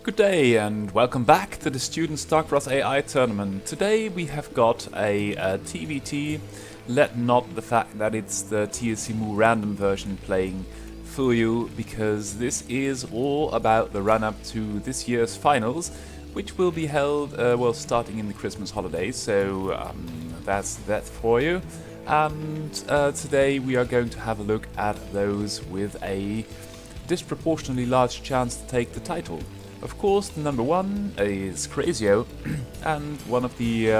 Good day and welcome back to the Student StarCraft AI tournament. Today we have got a TVT. Let not the fact that it's the TSCMU random version playing fool you, because this is all about the run-up to this year's finals, which will be held, starting in the Christmas holidays, so that's that for you. And today we are going to have a look at those with a disproportionately large chance to take the title. Of course, the number one is Crazio, and one of the,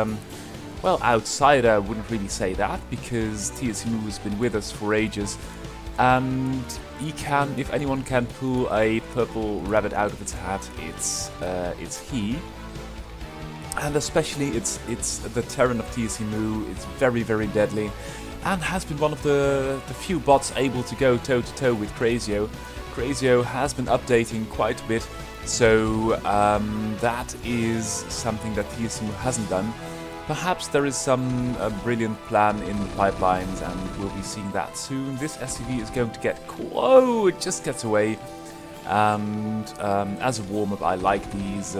outsider, I wouldn't really say that, because TSCMU has been with us for ages, and he can, if anyone can pull a purple rabbit out of its hat, it's he. And especially it's the Terran of TSCMU. It's very, very deadly, and has been one of the few bots able to go toe-to-toe with Crazio. Crazio has been updating quite a bit, so that is something that TSCMU hasn't done. Perhaps there is some brilliant plan in the pipelines, and we'll be seeing that soon. This SCV is going to get cool. Oh, it just gets away. And as a warm-up, I like these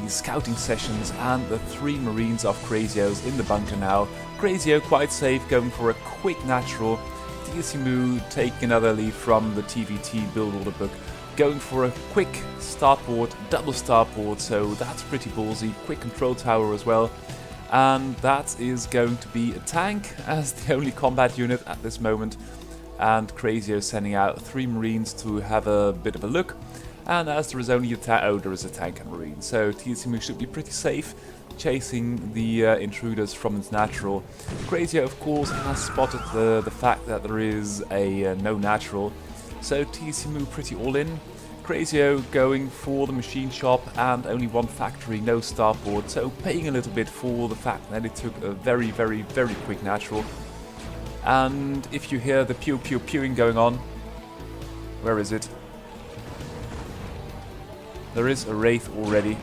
scouting sessions, and the 3 Marines of Crazios in the bunker now. Crazio quite safe, going for a quick natural. TSCMU taking another lead from the TVT build order book, going for a quick starport, double starport, so that's pretty ballsy. Quick control tower as well, and that is going to be a tank as the only combat unit at this moment. And Crazio sending out 3 Marines to have a bit of a look, and as there is only a there is a tank and Marine, so TSCMU should be pretty safe chasing the intruders from its natural. Crazio, of course, has spotted the fact that there is a no natural, so TSCMU pretty all in. Crazio going for the machine shop and only 1 factory, no starport, so paying a little bit for the fact that it took a very, very, very quick natural. And if you hear the pew pew pewing going on, where is it? There is a Wraith already,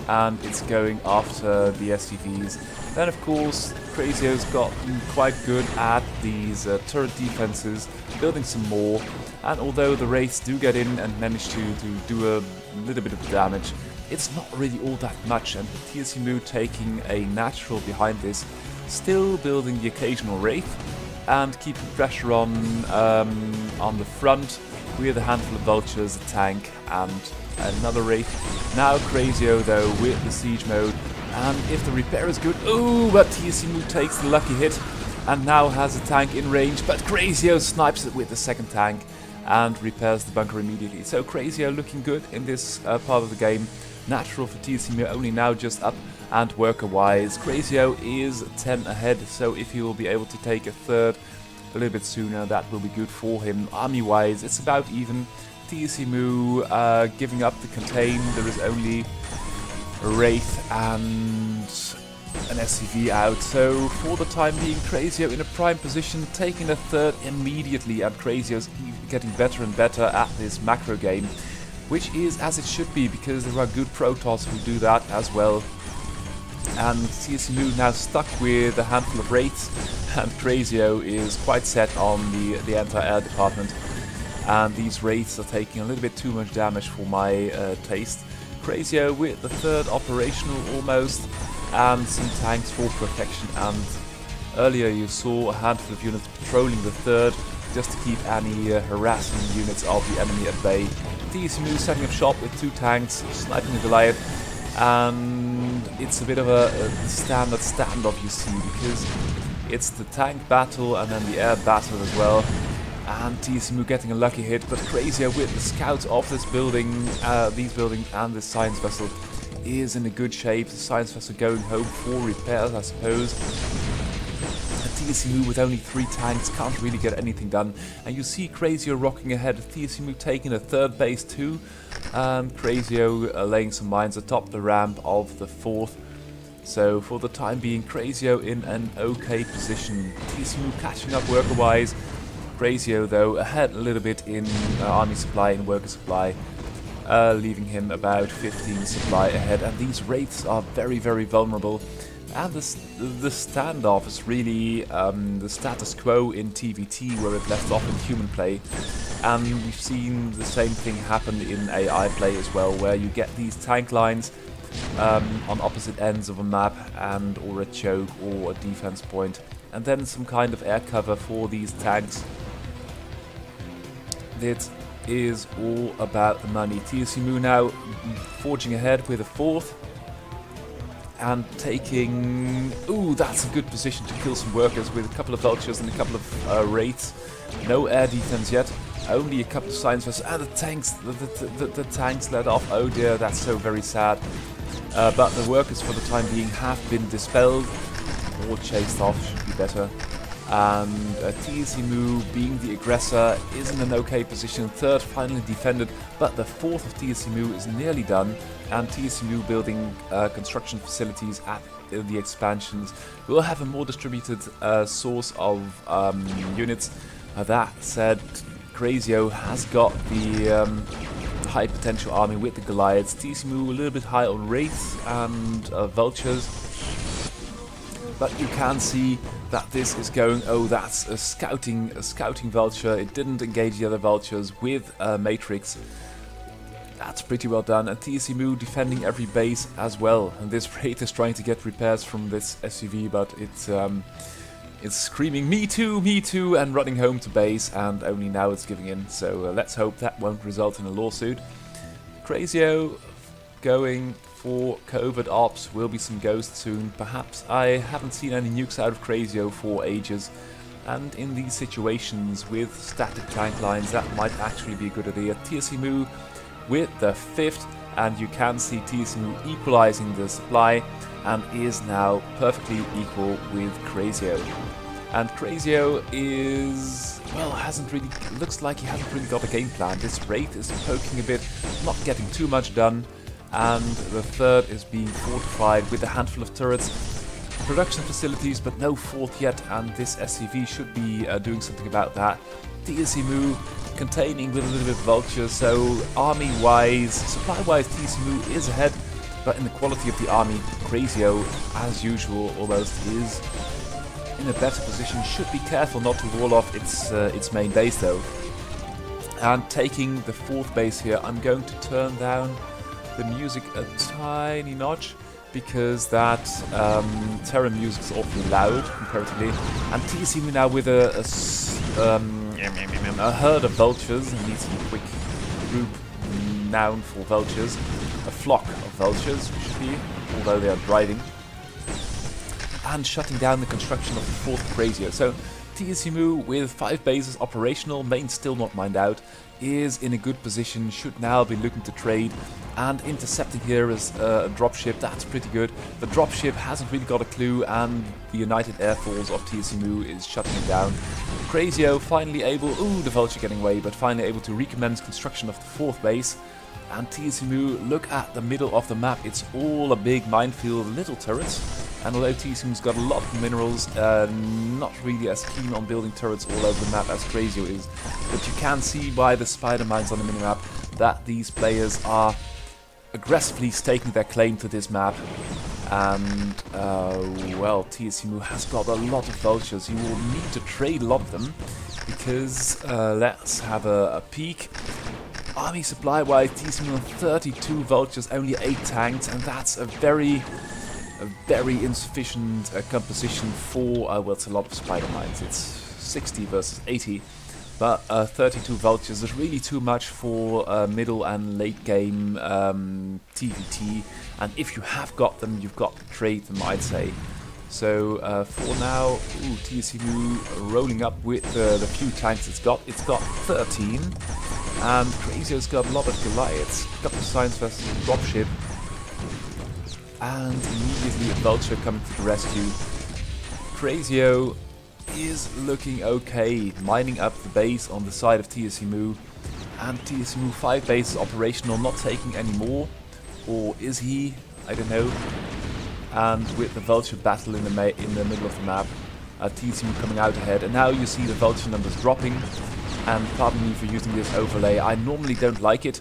and it's going after the SCVs. Then of course Crazio's gotten quite good at these turret defenses, building some more, and although the Wraiths do get in and manage to do a little bit of damage, it's not really all that much, and TSCMU taking a natural behind this, still building the occasional Wraith, and keeping pressure on the front with a handful of vultures, a tank, and another Wraith. Now Crazio though with the siege mode, and if the repair is good, ooh, but TSCMU takes the lucky hit and now has a tank in range, but Crazio snipes it with the second tank and repairs the bunker immediately. So Crazio looking good in this part of the game. Natural for TSCMU only now just up, and worker wise Crazio is 10 ahead, so if he will be able to take a third a little bit sooner, that will be good for him. Army wise it's about even. TSCMU giving up the contain. There is only a Wraith and an SCV out, so for the time being Crazio in a prime position, taking a third immediately, and Crazio's getting better and better at this macro game, which is as it should be, because there are good Protoss who do that as well. And TSCMU now stuck with a handful of Wraiths, and Crazio is quite set on the anti-air department. And these Wraiths are taking a little bit too much damage for my taste. Crazio with the third operational almost, and some tanks for protection, and earlier you saw a handful of units patrolling the third just to keep any harassing units of the enemy at bay. TSCMU setting up shop with 2 tanks, sniping the Goliath, and it's a bit of a standard standoff, you see, because it's the tank battle and then the air battle as well. And TSCMU getting a lucky hit, but Crazio with the scouts of this building, these buildings and this science vessel is in a good shape. The science vessel going home for repairs, I suppose. And TSCMU with only 3 tanks can't really get anything done. And you see Crazio rocking ahead, TSCMU taking a third base too, and Crazio laying some mines atop the ramp of the 4th. So for the time being, Crazio in an okay position. TSCMU catching up worker-wise. Crazio though ahead a little bit in army supply and worker supply, leaving him about 15 supply ahead, and these Wraiths are very, very vulnerable, And the standoff is really the status quo in TVT, where it left off in human play. And we've seen the same thing happen in AI play as well, where you get these tank lines on opposite ends of a map, and or a choke or a defense point, and then some kind of air cover for these tanks. It is all about the money. TSCMU now forging ahead with a fourth and taking... Ooh, that's a good position to kill some workers with a couple of vultures and a couple of wraiths. No air defense yet. Only a couple of science vessels. And the tanks let off. Oh dear, that's so very sad. But the workers for the time being have been dispelled or chased off, should be better. And TSCMU, being the aggressor, is in an okay position. Third finally defended, but the fourth of TSCMU is nearly done. And TSCMU building construction facilities at the expansions will have a more distributed source of units. That said, Crazio has got the high potential army with the Goliaths. TSCMU a little bit high on Wraiths and Vultures. But you can see that this is going... Oh, that's a scouting vulture. It didn't engage the other vultures with Matrix. That's pretty well done. And TSCMU defending every base as well. And this Wraith is trying to get repairs from this SUV, but it's screaming, me too, and running home to base, and only now it's giving in. So let's hope that won't result in a lawsuit. Crazio going for covert ops. Will be some ghosts soon, perhaps. I haven't seen any nukes out of Crazio for ages, and in these situations with static tank lines, that might actually be a good idea. TSCMU with the fifth, and you can see TSCMU equalizing the supply, and is now perfectly equal with Crazio. And Crazio is... well, looks like he hasn't really got a game plan. This Wraith is poking a bit, not getting too much done. And the third is being fortified with a handful of turrets, production facilities, but no fourth yet, and this SCV should be doing something about that. TSCMU containing with a little bit of vultures, so army-wise, supply-wise, TSCMU is ahead, but in the quality of the army, Crazio, as usual, almost is in a better position. Should be careful not to wall off its main base though. And taking the fourth base here, I'm going to turn down the music a tiny notch, because that Terran music is awfully loud comparatively. And TSCMU now with a herd of vultures, and needs some quick group noun for vultures. A flock of vultures, should be, although they are driving. And shutting down the construction of the fourth Crazio. So TSCMU with 5 bases operational, main still not mined out, is in a good position, should now be looking to trade. And intercepting here is a dropship, that's pretty good. The dropship hasn't really got a clue, and the United Air Force of TSCMU is shutting it down. Crazio finally able, ooh, the vulture getting away, but finally able to recommence construction of the fourth base. And TSCMU, look at the middle of the map, it's all a big minefield, little turrets. And although TSCMU's got a lot of minerals, not really as keen on building turrets all over the map as Crazio is. But you can see by the spider mines on the minimap that these players are aggressively staking their claim to this map. And, well, TSCMU has got a lot of vultures. You will need to trade a lot of them, because let's have a peek. Army supply-wise, TSCMU on 32 vultures, only 8 tanks, and that's a very insufficient composition for, well, it's a lot of spider mines. It's 60 versus 80, but 32 vultures is really too much for middle and late game TVT, and if you have got them, you've got to trade them, I'd say. So for now, ooh, TSCMU rolling up with the few tanks it's got. It's got 13, and Crazio's got a lot of Goliaths, a couple of science vessels, a dropship, and immediately a vulture coming to the rescue. Crazio is looking okay, mining up the base on the side of TSCMU, and TSCMU 5 bases operational, not taking any more, or is he? I don't know. And with the vulture battle in the middle of the map, TSCMU coming out ahead, and now you see the vulture numbers dropping. And pardon me for using this overlay, I normally don't like it,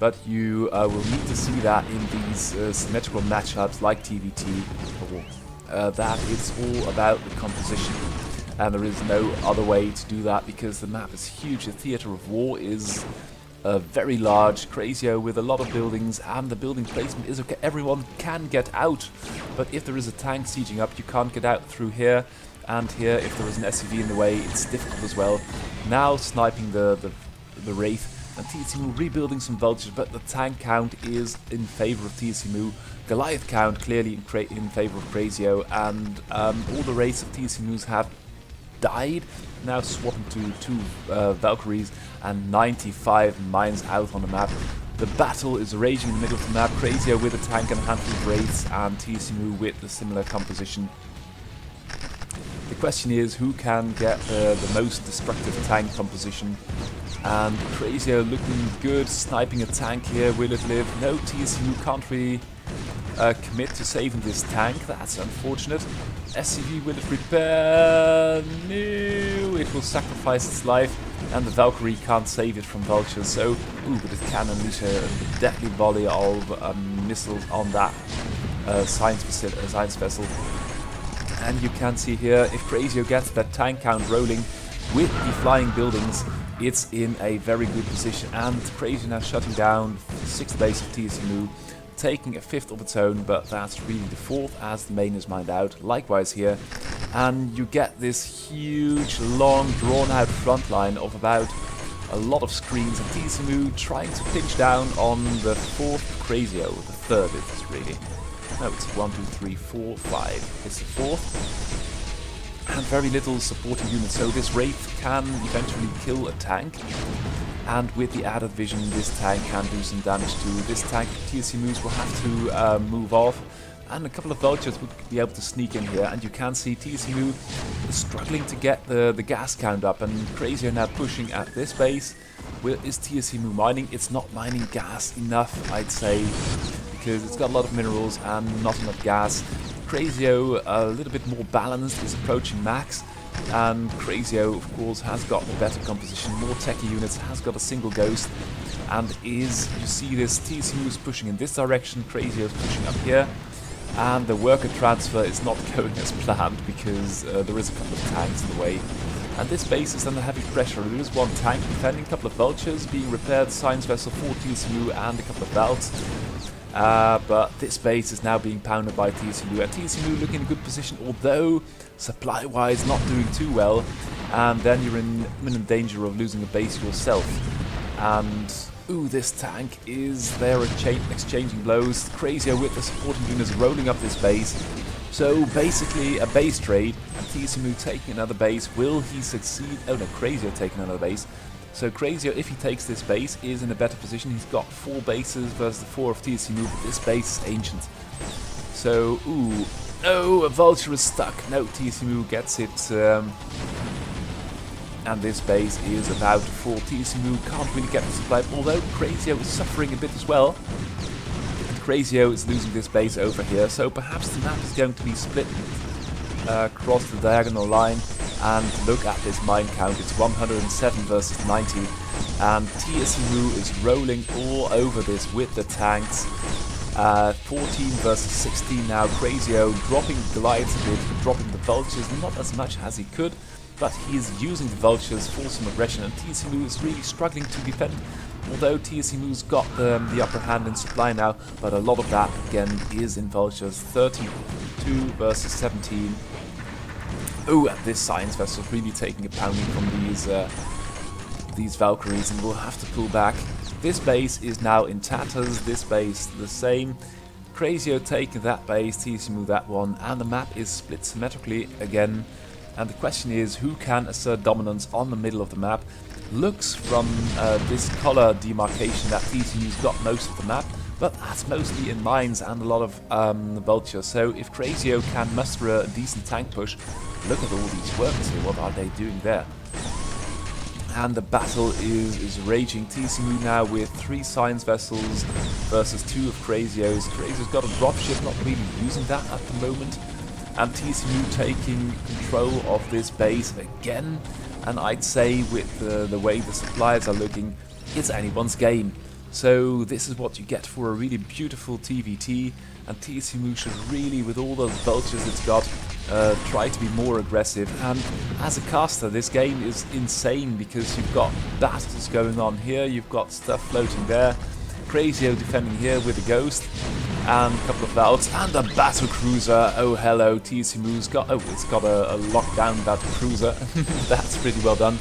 but you will need to see that in these symmetrical matchups like TVT, or that it's all about the composition. And there is no other way to do that because the map is huge. The theatre of war is very large, Crazio with a lot of buildings, and the building placement is okay. Everyone can get out, but if there is a tank sieging up, you can't get out through here. And here, if there is an SCV in the way, it's difficult as well. Now sniping the Wraith, and TSMU rebuilding some vultures, but the tank count is in favor of TSMU. Goliath count clearly in favor of Crazio, and all the Wraiths of TSMU's have died. Now swapping to 2 Valkyries and 95 mines out on the map. The battle is raging in the middle of the map. Crazio with a tank and a handful of Wraiths, and TSMU with a similar composition. The question is who can get the most destructive tank composition. And Crazio looking good, sniping a tank here. Will it live? No, TSMU can't really commit to saving this tank. That's unfortunate. SCV, will it repair? No, it will sacrifice its life, and the Valkyrie can't save it from vultures. So, but it can unleash a deadly volley of missiles on that science vessel. And you can see here, if Crazio gets that tank count rolling with the flying buildings, it's in a very good position. And Crazio now shutting down the 6th base of TSMU, taking a 5th of its own, but that's really the 4th as the main is mined out. Likewise here, and you get this huge, long, drawn-out front line of about a lot of screens, and TSMU trying to pinch down on the 4th Crazio, the 3rd it is really. No, it's 1, 2, 3, 4, 5. It's the 4th. And very little supporting units, so this Wraith can eventually kill a tank. And with the added vision, this tank can do some damage too. This tank, TSMUs will have to move off. And a couple of vultures would be able to sneak in here. And you can see TSMU is struggling to get the gas count up. And Crazio now pushing at this base. Is TSMU mining? It's not mining gas enough, I'd say, because it's got a lot of minerals and not enough gas. Crazio, a little bit more balanced, is approaching max. And Crazio, of course, has got the better composition, more techie units, has got a single ghost, and you see this, TSMU is pushing in this direction, Crazio is pushing up here, and the worker transfer is not going as planned because there is a couple of tanks in the way. And this base is under heavy pressure. There is one tank defending, a couple of vultures being repaired, science vessel for TSMU, and a couple of Valts. But this base is now being pounded by TSMU, and TSMU looking in a good position, although supply-wise not doing too well, and then you're in imminent danger of losing a base yourself. And this tank is there exchanging blows. Crazio with the supporting units rolling up this base. So basically a base trade, and TSMU taking another base. Will he succeed? Oh no, Crazio taking another base. So Crazio, if he takes this base, is in a better position. He's got 4 bases versus the 4 of TSMU, but this base is ancient. So, no, a vulture is stuck. No, TSMU gets it. And this base is about to fall. TSMU can't really get the supply, although Crazio is suffering a bit as well. Crazio is losing this base over here, so perhaps the map is going to be split across the diagonal line. And look at this mine count, it's 107 versus 90, and TSMU is rolling all over this with the tanks. 14 versus 16 now. Crazio dropping Goliaths a bit, dropping the vultures, not as much as he could, but he is using the vultures for some aggression, and TSMU is really struggling to defend, although TSMU's got the upper hand in supply now, but a lot of that again is in vultures. 32 versus 17. And this science vessel is really taking a pounding from these Valkyries, and will have to pull back. This base is now in tatters, this base the same. Crazio taking that base, TSMU that one, and the map is split symmetrically again. And the question is, who can assert dominance on the middle of the map? Looks from this color demarcation that TSMU's got most of the map, but that's mostly in mines and a lot of vultures. So if Crazio can muster a decent tank push, look at all these workers here, what are they doing there? And the battle is raging. TSMU now with 3 science vessels versus 2 of Crazio's. Crazio's got a dropship, not really using that at the moment. And TSMU taking control of this base again. And I'd say with the way the supplies are looking, it's anyone's game. So this is what you get for a really beautiful TVT, and TSMU should really, with all those vultures it's got, try to be more aggressive. And as a caster, this game is insane because you've got battles going on here, you've got stuff floating there, Crazio defending here with a ghost, and a couple of valves, and a battle cruiser. Oh hello, TSMU's got, oh, it's got a lockdown battle cruiser. That's pretty well done.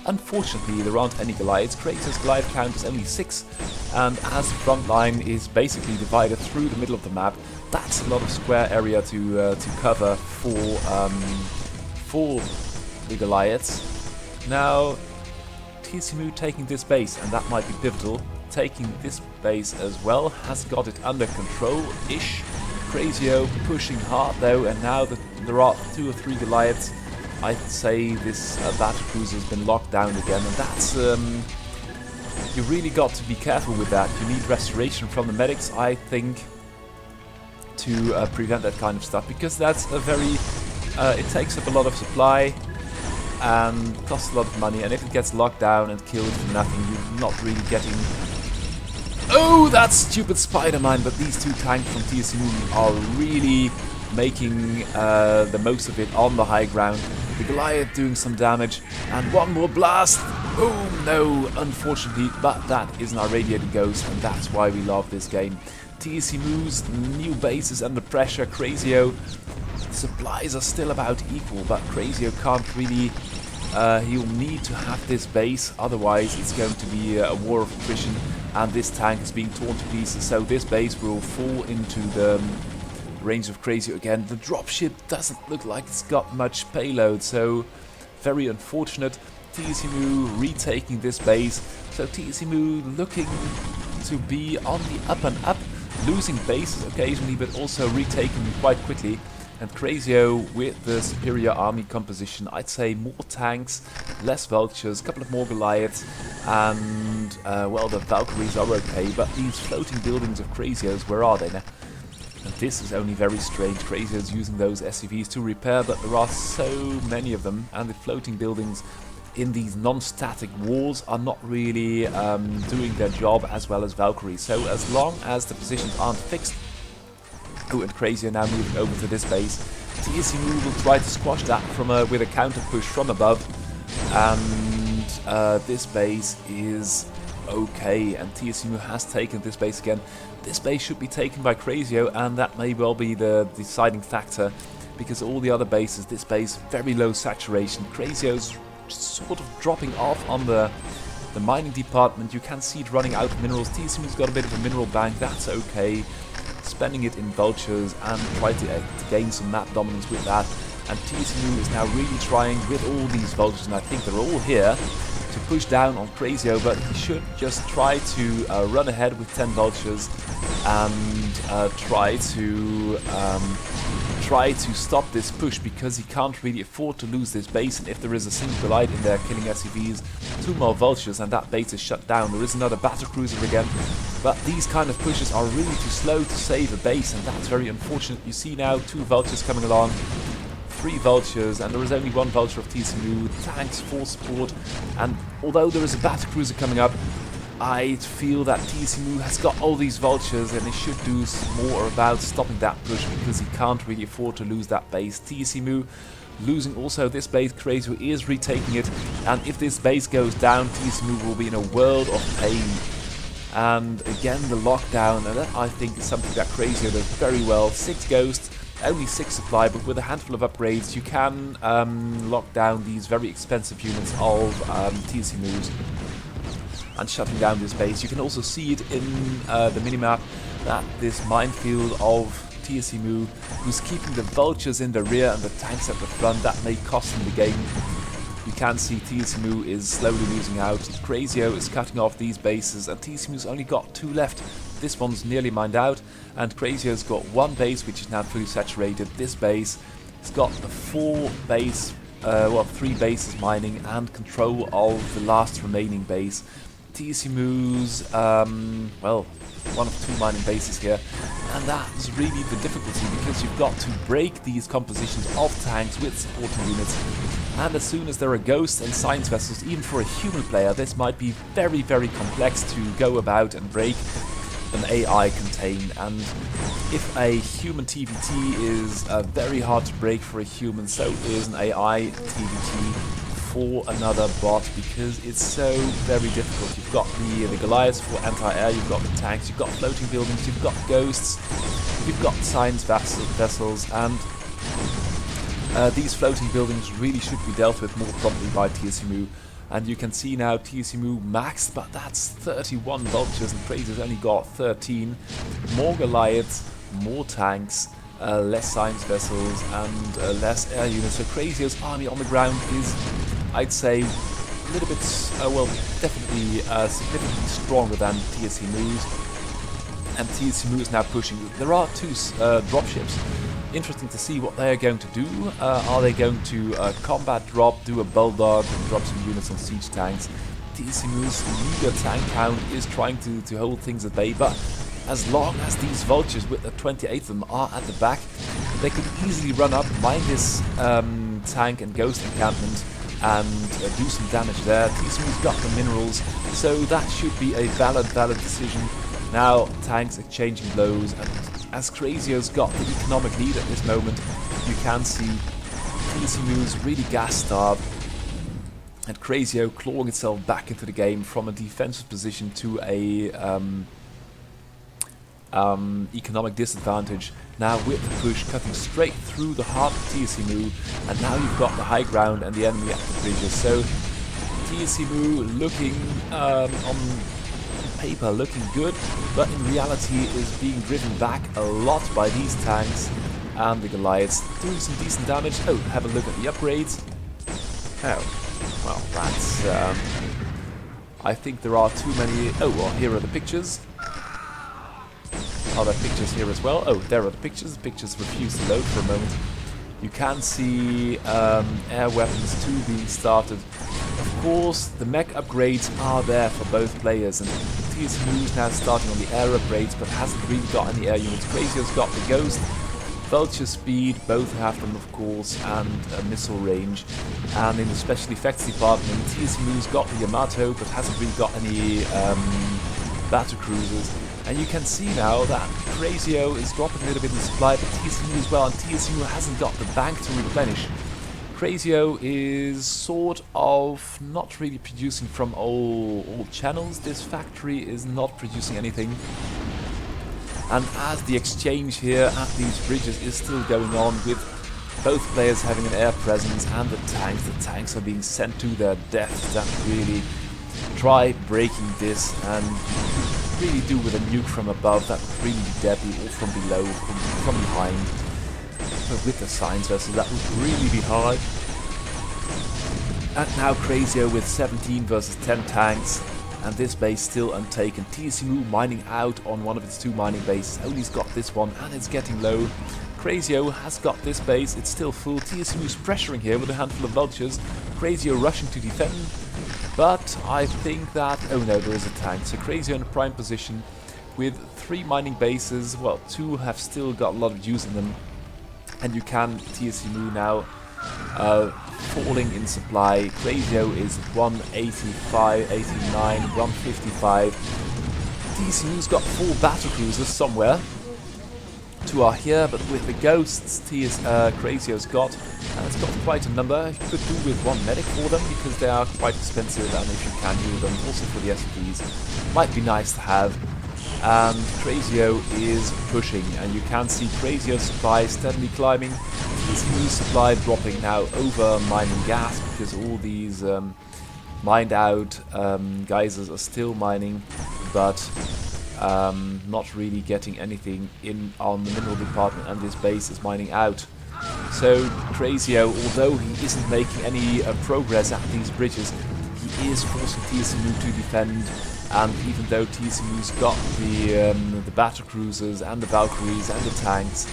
Unfortunately, there aren't any Goliaths. Kratos' Goliath count is only 6, and as the front line is basically divided through the middle of the map, that's a lot of square area to cover for the Goliaths. Now, TSMU taking this base, and that might be pivotal. Taking this base as well, has got it under control-ish. Crazio pushing hard though, and now that there are 2 or 3 Goliaths, I'd say this battle cruiser has been locked down again, and that's you really got to be careful with that. You need restoration from the medics, I think, to prevent that kind of stuff, because that's a very it takes up a lot of supply and costs a lot of money, and if it gets locked down and killed for nothing, you're not really getting... Oh, that stupid spider mine! But these 2 tanks from TSMU are really making the most of it on the high ground. The Goliath doing some damage, and one more blast! Oh no, unfortunately, but that is an irradiated ghost, and that's why we love this game. TSMU's new base is under pressure. Crazio, supplies are still about equal, but Crazio can't really... he'll need to have this base, otherwise it's going to be a war of attrition, and this tank is being torn to pieces, so this base will fall into the range of Crazio again. The dropship doesn't look like it's got much payload, so very unfortunate. TSMU retaking this base, so TSMU looking to be on the up and up, losing bases occasionally, but also retaking them quite quickly. And Crazio with the superior army composition, I'd say more tanks, less vultures, a couple of more Goliaths, and well, the Valkyries are okay, but these floating buildings of Crazio's, where are they now? And this is only very strange. Crazio's using those SCVs to repair, but there are so many of them, and the floating buildings in these non-static walls are not really doing their job as well as Valkyries. So as long as the positions aren't fixed... Oh, and Crazio now moving over to this base. TSMU will try to squash that from with a counter push from above, and this base is okay, and TSMU has taken this base again. This base should be taken by Crazio, and that may well be the deciding factor, because all the other bases, this base, very low saturation. Crazio's sort of dropping off on the mining department. You can see it running out of minerals. TSMU's got a bit of a mineral bank, that's okay. Spending it in vultures and try to gain some map dominance with that. And TSMU is now really trying with all these vultures, and I think they're all here, to push down on Crazio, but he should just try to run ahead with 10 vultures and try to stop this push, because he can't really afford to lose this base. And if there is a single Goliath in there killing SCVs, 2 more vultures, and that base is shut down. There is another battle cruiser again, but these kind of pushes are really too slow to save a base, and that's very unfortunate. You see now 2 vultures coming along, 3 vultures, and there is only 1 vulture of TSMU, tanks for support, and although there is a battle cruiser coming up, I feel that TSMU has got all these vultures, and he should do more about stopping that push, because he can't really afford to lose that base. TSMU losing also this base. Crazio is retaking it, and if this base goes down, TSMU will be in a world of pain. And again, the lockdown, and that I think is something that Crazio does very well. 6 ghosts, only 6 supply, but with a handful of upgrades, you can lock down these very expensive units of TSMU's. And shutting down this base. You can also see it in the minimap that this minefield of TSMU, who's keeping the vultures in the rear and the tanks at the front, that may cost him the game. You can see TSMU is slowly losing out. Crazio is cutting off these bases, and TSMU's only got 2 left. This one's nearly mined out, and Crazio's got 1 base which is now fully saturated. This base has got a 3 bases mining and control of the last remaining base. TSMU's, well, 1 of 2 mining bases here, and that's really the difficulty, because you've got to break these compositions of tanks with supporting units, And as soon as there are ghosts and science vessels, even for a human player, this might be very, very complex to go about and break an AI contained. And if a human TVT is very hard to break for a human, so is an AI TVT for another bot, because it's so very difficult. You've got the Goliaths for anti-air, you've got the tanks, you've got floating buildings, you've got ghosts, you've got science vessels, and these floating buildings really should be dealt with more promptly by TSMU. And you can see now TSMU maxed, but that's 31 vultures, and Crazy's only got 13. More Goliaths, more tanks, less science vessels, and less air units. So Crazio's army on the ground is, I'd say, a little bit, well, definitely significantly stronger than TSMU's. And TSMU is now pushing. There are two dropships. Interesting to see what they are going to do. Are they going to combat drop, do a bulldog, and drop some units on siege tanks? TSMU's meager tank count is trying to hold things at bay, but as long as these vultures, with the 28 of them, are at the back, they could easily run up, mine this tank and ghost encampment, and do some damage there. TSMU's got the minerals, so that should be a valid decision. Now tanks exchanging blows, and as Crazio's got the economic lead at this moment, you can see TSMU's really gas-starved, and Crazio clawing itself back into the game from a defensive position to a economic disadvantage. Now with the push cutting straight through the heart of TSMU, and now you've got the high ground and the enemy at the bridges. So TSMU looking on paper looking good, but in reality is being driven back a lot by these tanks and the Goliaths, doing some decent damage. Oh, have a look at the upgrades. Oh, well, that's I think there are too many. Oh, well, here are the pictures. Are there pictures here as well? Oh, there are the pictures. The pictures refuse to load for a moment. You can see air weapons 2 being started. Of course, the mech upgrades are there for both players, and TSMU is now starting on the air upgrades, but hasn't really got any air units. Crazio's got the Ghost, Vulture speed, both have them of course, and missile range. And in the special effects department, TSMU's got the Yamato, but hasn't really got any battle cruisers. And you can see now that Crazio is dropping a little bit in supply, but TSMU as well, and TSMU hasn't got the bank to replenish. Crazio is sort of not really producing from all channels. This factory is not producing anything. And as the exchange here at these bridges is still going on, with both players having an air presence and the tanks are being sent to their death. That really try breaking this, and really do with a nuke from above. That would really be deadly, or from below, from behind. But with the science vessel, that would really be hard. And now Crazio with 17 versus 10 tanks, and this base still untaken. TSMU mining out on one of its 2 mining bases. Only's got this one, and it's getting low. Crazio has got this base, it's still full. TSMU's pressuring here with a handful of vultures. Crazio rushing to defend, but I think that... oh no, there is a tank. So Crazio in a prime position with 3 mining bases. Well, 2 have still got a lot of use in them. And you can TSMU now falling in supply. Crazio is 185, 89, 155. TSMU's got 4 battle cruisers somewhere. 2 are here, but with the ghosts Crazio's got, and it's got quite a number. You could do with 1 medic for them, because they are quite expensive, and if you can heal them, also for the SCPs, might be nice to have. And Crazio is pushing, and you can see Crazio's supply steadily climbing. TSMU's supply dropping now over mining gas, because all these mined out geysers are still mining, but not really getting anything in on the mineral department, and this base is mining out. So Crazio, although he isn't making any progress at these bridges, he is forcing TSMU to defend. And even though TSMU's got the battle cruisers and the Valkyries and the tanks,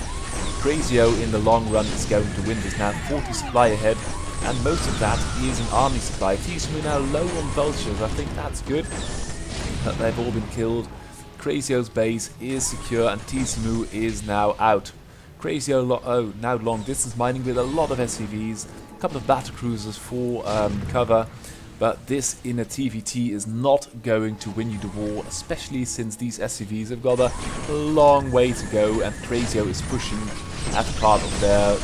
Crazio in the long run is going to win. There's now 40 supply ahead, and most of that is an army supply. TSMU now low on vultures. I think that's good that they've all been killed. Crazio's base is secure, and TSMU is now out. Crazio now long distance mining with a lot of SCVs, a couple of battle cruisers for cover, but this in a TVT is not going to win you the war, especially since these SCVs have got a long way to go and Crazio is pushing at part of their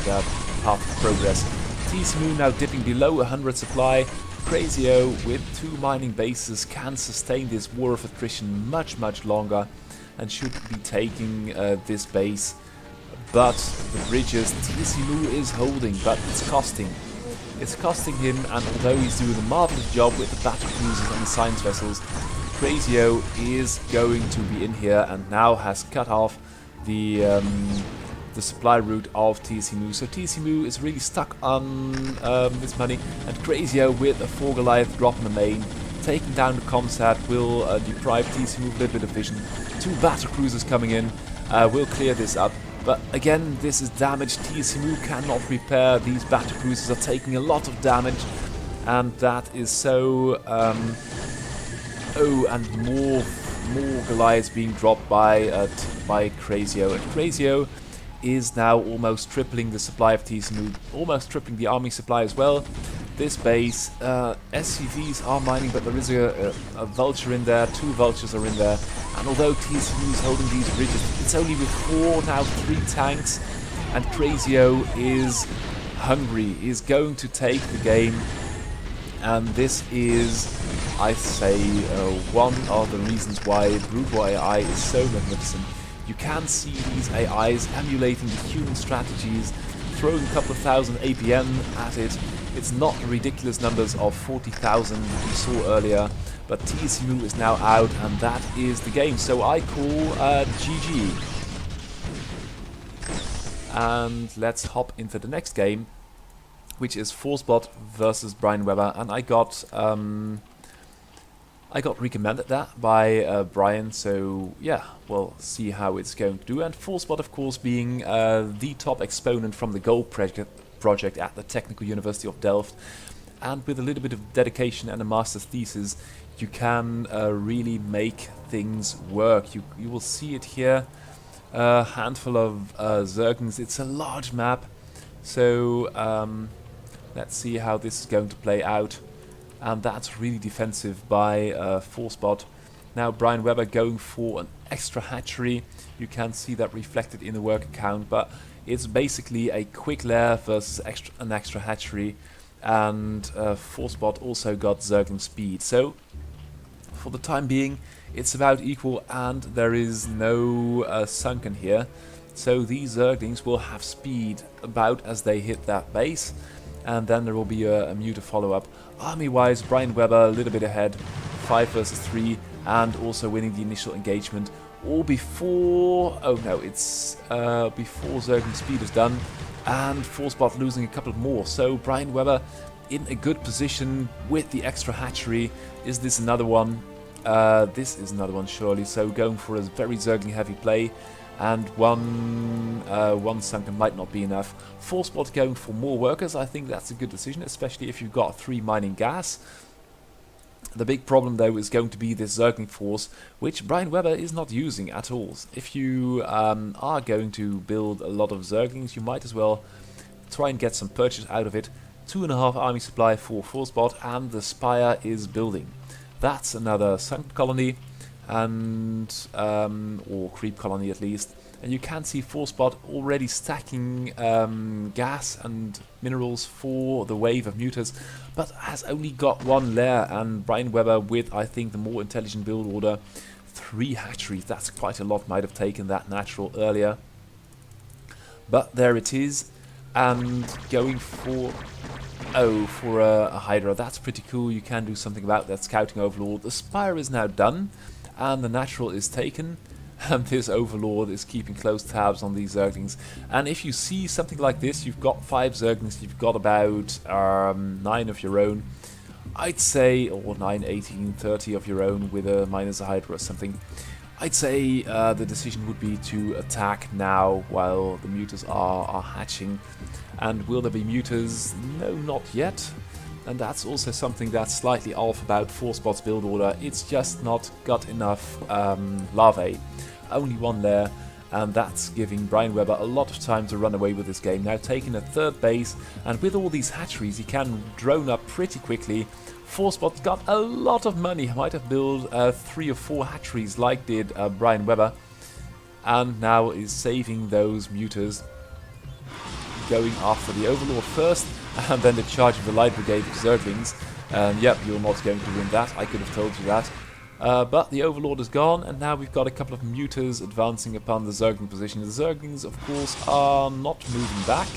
path of progress. TCMU now dipping below 100 supply. Crazio with 2 mining bases can sustain this war of attrition much longer and should be taking this base. But the bridges, TCMU is holding, but it's costing. It's costing him, and although he's doing a marvelous job with the battle cruisers and the science vessels, Crazio is going to be in here and now has cut off the supply route of TCMU. So TCMU is really stuck on this money, and Crazio with a 4 Goliath drop in the main, taking down the comsat will deprive TCMU of a little bit of vision. 2 battle cruisers coming in will clear this up. But again, this is damage TCMU cannot repair. These battle cruisers are taking a lot of damage, and that is so... oh, and more Goliaths being dropped by Crazio. And Crazio is now almost tripling the supply of TCMU, almost tripling the army supply as well. This base, SCVs are mining, but there is a vulture in there, 2 vultures are in there, and although TCMU is holding these bridges, it's only with 4, now 3 tanks, and Crazio is hungry, is going to take the game, and this is, I say, one of the reasons why Brute War AI is so magnificent. You can see these AIs emulating the human strategies, throwing a couple of thousand APM at it. It's not the ridiculous numbers of 40,000 we saw earlier, but TCMU is now out, and that is the game. So I call GG. And let's hop into the next game, which is Forcebot versus Brian Weber, and I got recommended that by Brian, so yeah, we'll see how it's going to do. And Forcebot, of course, being the top exponent from the Gold project at the Technical University of Delft, and with a little bit of dedication and a master's thesis, you can really make things work. You will see it here, a handful of Zerglings. It's a large map, so let's see how this is going to play out. And that's really defensive by Forcebot. Now Brian Weber going for an extra hatchery. You can see that reflected in the work account, but it's basically a quick lair versus an extra hatchery, and Forcebot also got Zergling speed. So for the time being, it's about equal, and there is no sunken here. So these Zerglings will have speed about as they hit that base, and then there will be a Muta follow-up. Army-wise, Brian Weber a little bit ahead, 5 versus 3, and also winning the initial engagement. All before... oh no, it's before Zergling speed is done, and Forcebot losing a couple more. So Brian Weber in a good position with the extra hatchery. Is this another one? This is another one, surely. So going for a very Zergling heavy play, and one sunken might not be enough. Forcebot going for more workers. I think that's a good decision, especially if you've got 3 mining gas. The big problem though is going to be this Zergling force, which Brian Weber is not using at all. If you are going to build a lot of Zerglings, you might as well try and get some purchase out of it. 2.5 army supply for Forcebot, and the Spire is building. That's another sunken colony, and or creep colony at least. And you can see Forcebot already stacking gas and minerals for the wave of mutas, but has only got 1 lair, and Brian Weber with, I think, the more intelligent build order, 3 hatcheries. That's quite a lot. Might have taken that natural earlier, but there it is. And going for a Hydra. That's pretty cool. You can do something about that scouting overlord. The Spire is now done, and the natural is taken. And this Overlord is keeping close tabs on these Zerglings. And if you see something like this, you've got 5 Zerglings, you've got about 9 of your own, I'd say, or 9, 18, 30 of your own with a minus a Hydra or something. I'd say the decision would be to attack now while the mutas are hatching. And will there be mutas? No, not yet. And that's also something that's slightly off about Forcebot's build order. It's just not got enough larvae. Only 1 there, and that's giving Brian Webber a lot of time to run away with this game. Now taking a third base, and with all these hatcheries he can drone up pretty quickly. Forcepot's got a lot of money, he might have built 3 or 4 hatcheries like did Brian Webber, and now is saving those muters, going after the Overlord first, and then the charge of the Light Brigade of Zerglings. Yep, you're not going to win that, I could have told you that. But the Overlord is gone, and now we've got a couple of muters advancing upon the Zergling position. The Zerglings, of course, are not moving back.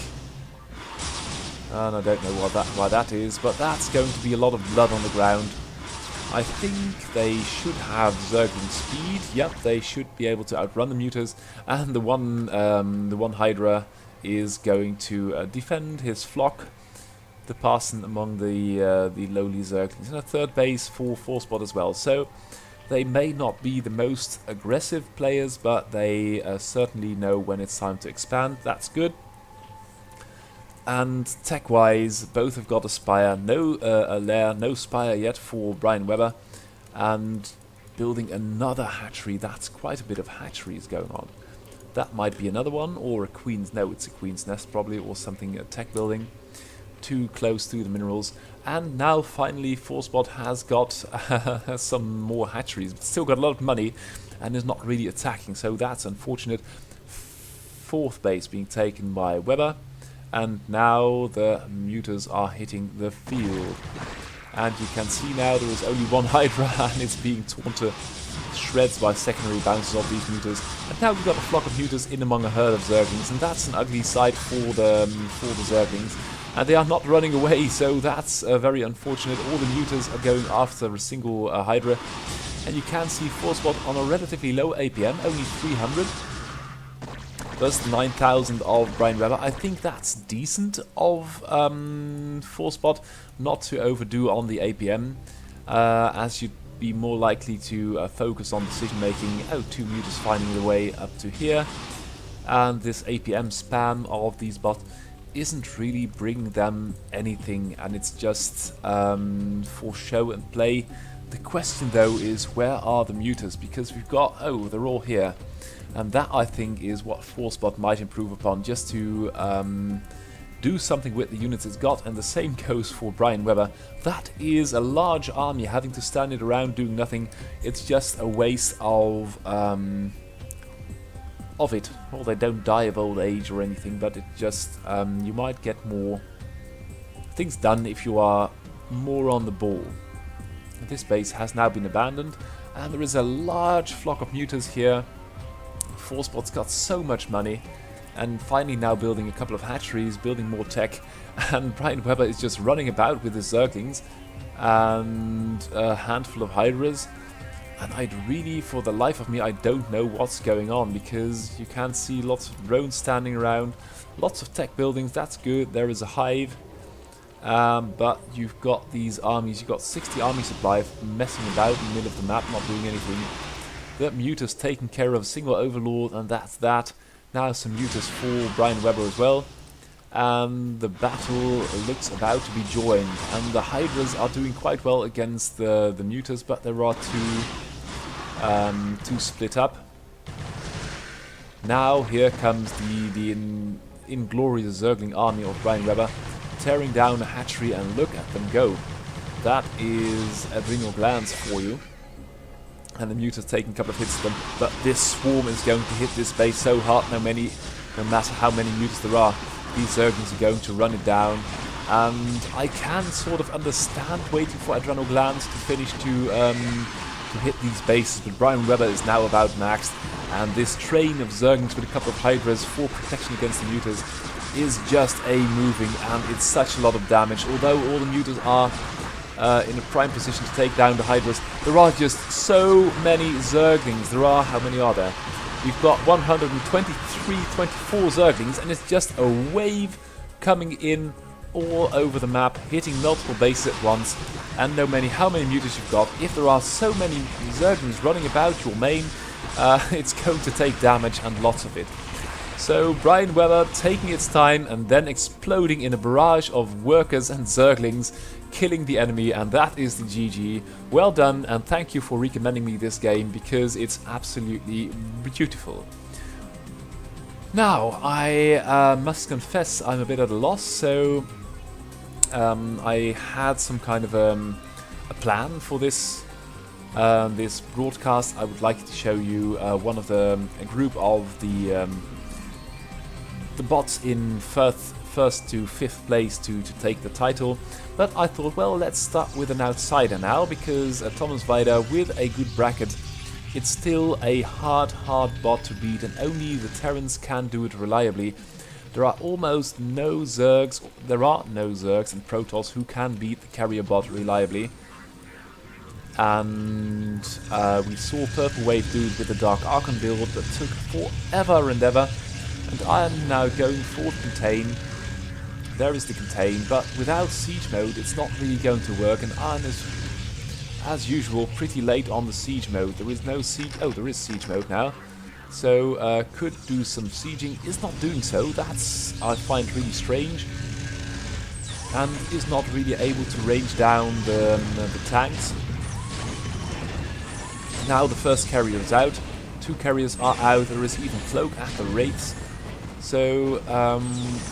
And I don't know why that is, but that's going to be a lot of blood on the ground. I think they should have Zergling speed. Yep, they should be able to outrun the muters, and the one Hydra is going to defend his flock, the parson among the lowly Zerglings, and a third base for Forcepot as well. So they may not be the most aggressive players, but they certainly know when it's time to expand. That's good. And tech-wise, both have got a spire, a lair, no spire yet for Brian Webber, and building another hatchery. That's quite a bit of hatcheries going on. That might be another one, or a queen's. No, it's a queen's nest probably, or something, a tech building. Too close to the minerals. And now finally Forcepot has got some more hatcheries, but still got a lot of money and is not really attacking, so that's unfortunate. Fourth base being taken by Webber. And now the muters are hitting the field. And you can see now there is only one Hydra and it's being torn to shreds by secondary bounces of these muters. And now we've got a flock of muters in among a herd of Zerglings, and that's an ugly sight for the Zerglings. And they are not running away, so that's very unfortunate. All the muters are going after a single Hydra. And you can see Forcepot on a relatively low APM, only 300. Plus 9,000 of Brian Webber. I think that's decent of Forcepot not to overdo on the APM, as you'd be more likely to focus on decision making. Oh, 2 muters finding their way up to here, and this APM spam of these bots isn't really bringing them anything, and it's just for show and play. The question though is, where are the muters? Because we've got, oh, they're all here. And that, I think, is what Forcepot might improve upon, just to do something with the units it's got. And the same goes for Brian Webber. That is a large army having to stand it around doing nothing. It's just a waste of it. Well, they don't die of old age or anything, but it just you might get more things done if you are more on the ball. This base has now been abandoned, and there is a large flock of muters here. Forcepot's got so much money, and finally now building a couple of hatcheries, building more tech, and Brian Webber is just running about with his Zerglings and a handful of Hydras. And I'd really, for the life of me, I don't know what's going on, because you can see lots of drones standing around, lots of tech buildings. That's good. There is a hive, but you've got these armies. You've got 60 army supply messing about in the middle of the map, not doing anything. The muters taking care of a single Overlord, and that's that. Now some muters for Brian Webber as well. And the battle looks about to be joined. And the Hydras are doing quite well against the muters, but there are two split up. Now here comes the inglorious Zergling army of Brian Webber, tearing down a hatchery, and look at them go. That is adrenal glands for you. And the muters taking a couple of hits at them, but this swarm is going to hit this base so hard, no matter how many muters there are, these Zerglings are going to run it down. And I can sort of understand waiting for adrenal glands to finish to hit these bases, but Brian Webber is now about maxed, and this train of Zerglings with a couple of Hydras for protection against the muters is just a moving, and it's such a lot of damage. Although all the muters are in a prime position to take down the Hydras, there are just so many Zerglings. There are, how many are there? We've got 123, 24 Zerglings, and it's just a wave coming in all over the map, hitting multiple bases at once. And no matter how many muters you've got, if there are so many Zerglings running about your main, it's going to take damage, and lots of it. So Brian Webber taking its time and then exploding in a barrage of workers and Zerglings, killing the enemy, and that is the GG. Well done, and thank you for recommending me this game, because it's absolutely beautiful. Now, I must confess I'm a bit at a loss, so I had some kind of a plan for this this broadcast. I would like to show you one of a group of the bots in first to fifth place to take the title. But I thought, well, let's start with an outsider now, because Thomas Weider with a good bracket, it's still a hard bot to beat, and only the Terrans can do it reliably. There are almost no Zergs, and Protoss who can beat the carrier bot reliably. And we saw Purple Wave do it with the Dark Archon build that took forever and ever. And I am now going for the Contain. There is the Contain, but without Siege mode it's not really going to work, and Iron is, as usual, pretty late on the Siege mode. There is no Siege... oh, there is Siege mode now. So, could do some sieging, is not doing so. That's, I find, really strange. And is not really able to range down the tanks. Now the first carrier is out. 2 carriers are out. There is even Cloak at the Wraiths. So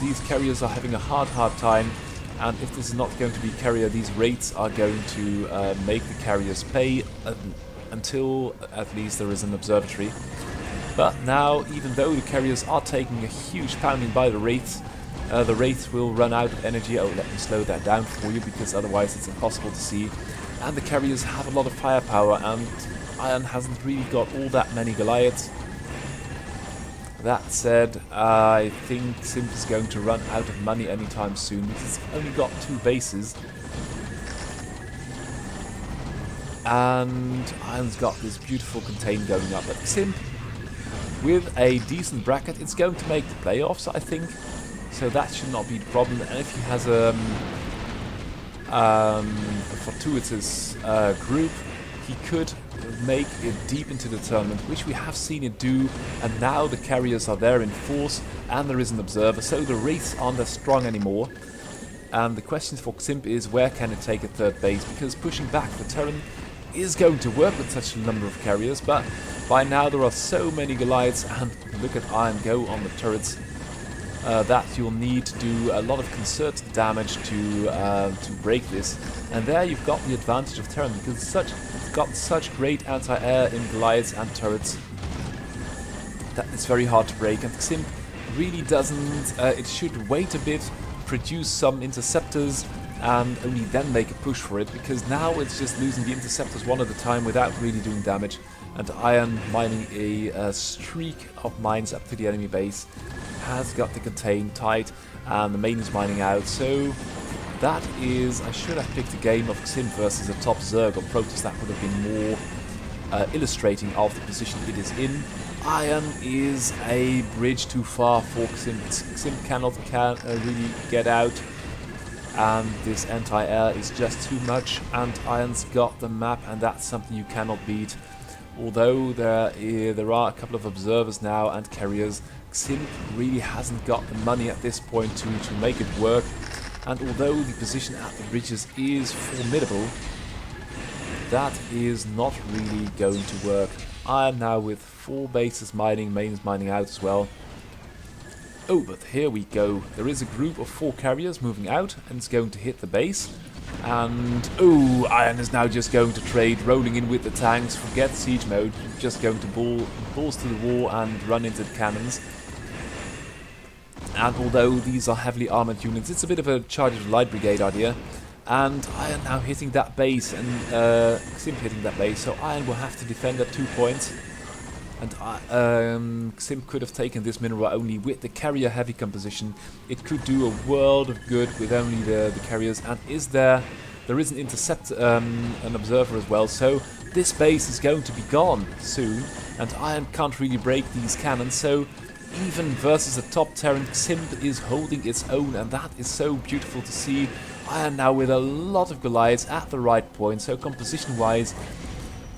these carriers are having a hard time, and if this is not going to be carrier, these Wraiths are going to make the carriers pay until at least there is an observatory. But now, even though the carriers are taking a huge pounding by the Wraiths will run out of energy. Oh, let me slow that down for you, because otherwise it's impossible to see. And the carriers have a lot of firepower, and Iron hasn't really got all that many Goliaths. That said, I think Simp is going to run out of money anytime soon, because it's only got 2 bases. And Iron's got this beautiful Contain going up. But Simp, with a decent bracket, it's going to make the playoffs, I think. So that should not be the problem. And if he has a fortuitous group, he could make it deep into the tournament, which we have seen it do, and now the carriers are there in force, and there is an observer, so the Wraiths aren't as strong anymore. And the question for Ximp is, where can it take a 3rd base, because pushing back the Terran is going to work with such a number of carriers, but by now there are so many Goliaths, and look at Iron go on the turrets, that you'll need to do a lot of concerted damage to break this. And there you've got the advantage of Terran, because it's got such great anti-air in Goliaths and turrets that it's very hard to break. And Ximp really doesn't, it should wait a bit, produce some interceptors, and only then make a push for it, because now it's just losing the interceptors one at a time without really doing damage. And Iron, mining a streak of mines up to the enemy base, has got the Contain tight, and the main is mining out. So that is, I should have picked a game of Ximp versus a top Zerg or Protoss. That would have been more illustrating of the position it is in. Iron is a bridge too far for Ximp. Ximp cannot really get out, and this anti-air is just too much, and Iron's got the map, and that's something you cannot beat. Although there are a couple of observers now and carriers, Ximp really hasn't got the money at this point to make it work. And although the position at the bridges is formidable, that is not really going to work. Iron now with 4 bases mining, main is mining out as well. Oh, but here we go. There is a group of 4 carriers moving out, and it's going to hit the base. And, oh, Iron is now just going to trade, rolling in with the tanks, forget siege mode, just going to balls to the wall and run into the cannons. And although these are heavily armoured units, it's a bit of a Charge of the Light Brigade idea. And Iron now hitting that base, and Ximp hitting that base, so Iron will have to defend at 2 points. And Ximp could have taken this mineral only with the carrier heavy composition. It could do a world of good with only the carriers. And there is an intercept, an observer as well. So this base is going to be gone soon, and Iron can't really break these cannons. So even versus a top Terran, Ximp is holding its own, and that is so beautiful to see. Iron now with a lot of Goliaths at the right point. So composition wise,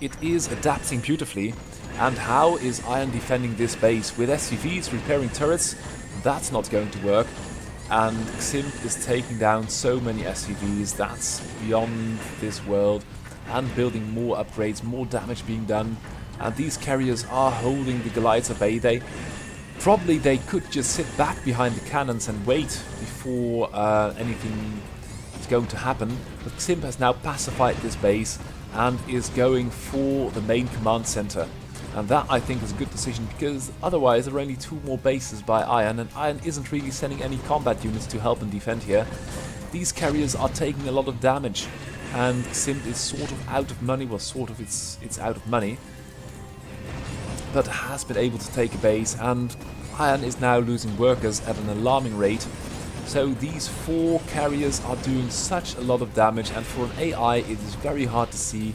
it is adapting beautifully. And how is Iron defending this base? With SCVs repairing turrets, that's not going to work. And Ximp is taking down so many SCVs, that's beyond this world. And building more upgrades, more damage being done. And these carriers are holding the Goliaths at bay. Probably they could just sit back behind the cannons and wait before anything is going to happen. But Ximp has now pacified this base and is going for the main command center. And that, I think, is a good decision, because otherwise there are only 2 more bases by Iron, and Iron isn't really sending any combat units to help and defend here. These carriers are taking a lot of damage, and Ximp is sort of out of money. Well, sort of, it's out of money, but has been able to take a base, and Iron is now losing workers at an alarming rate. So these 4 carriers are doing such a lot of damage, and for an AI it is very hard to see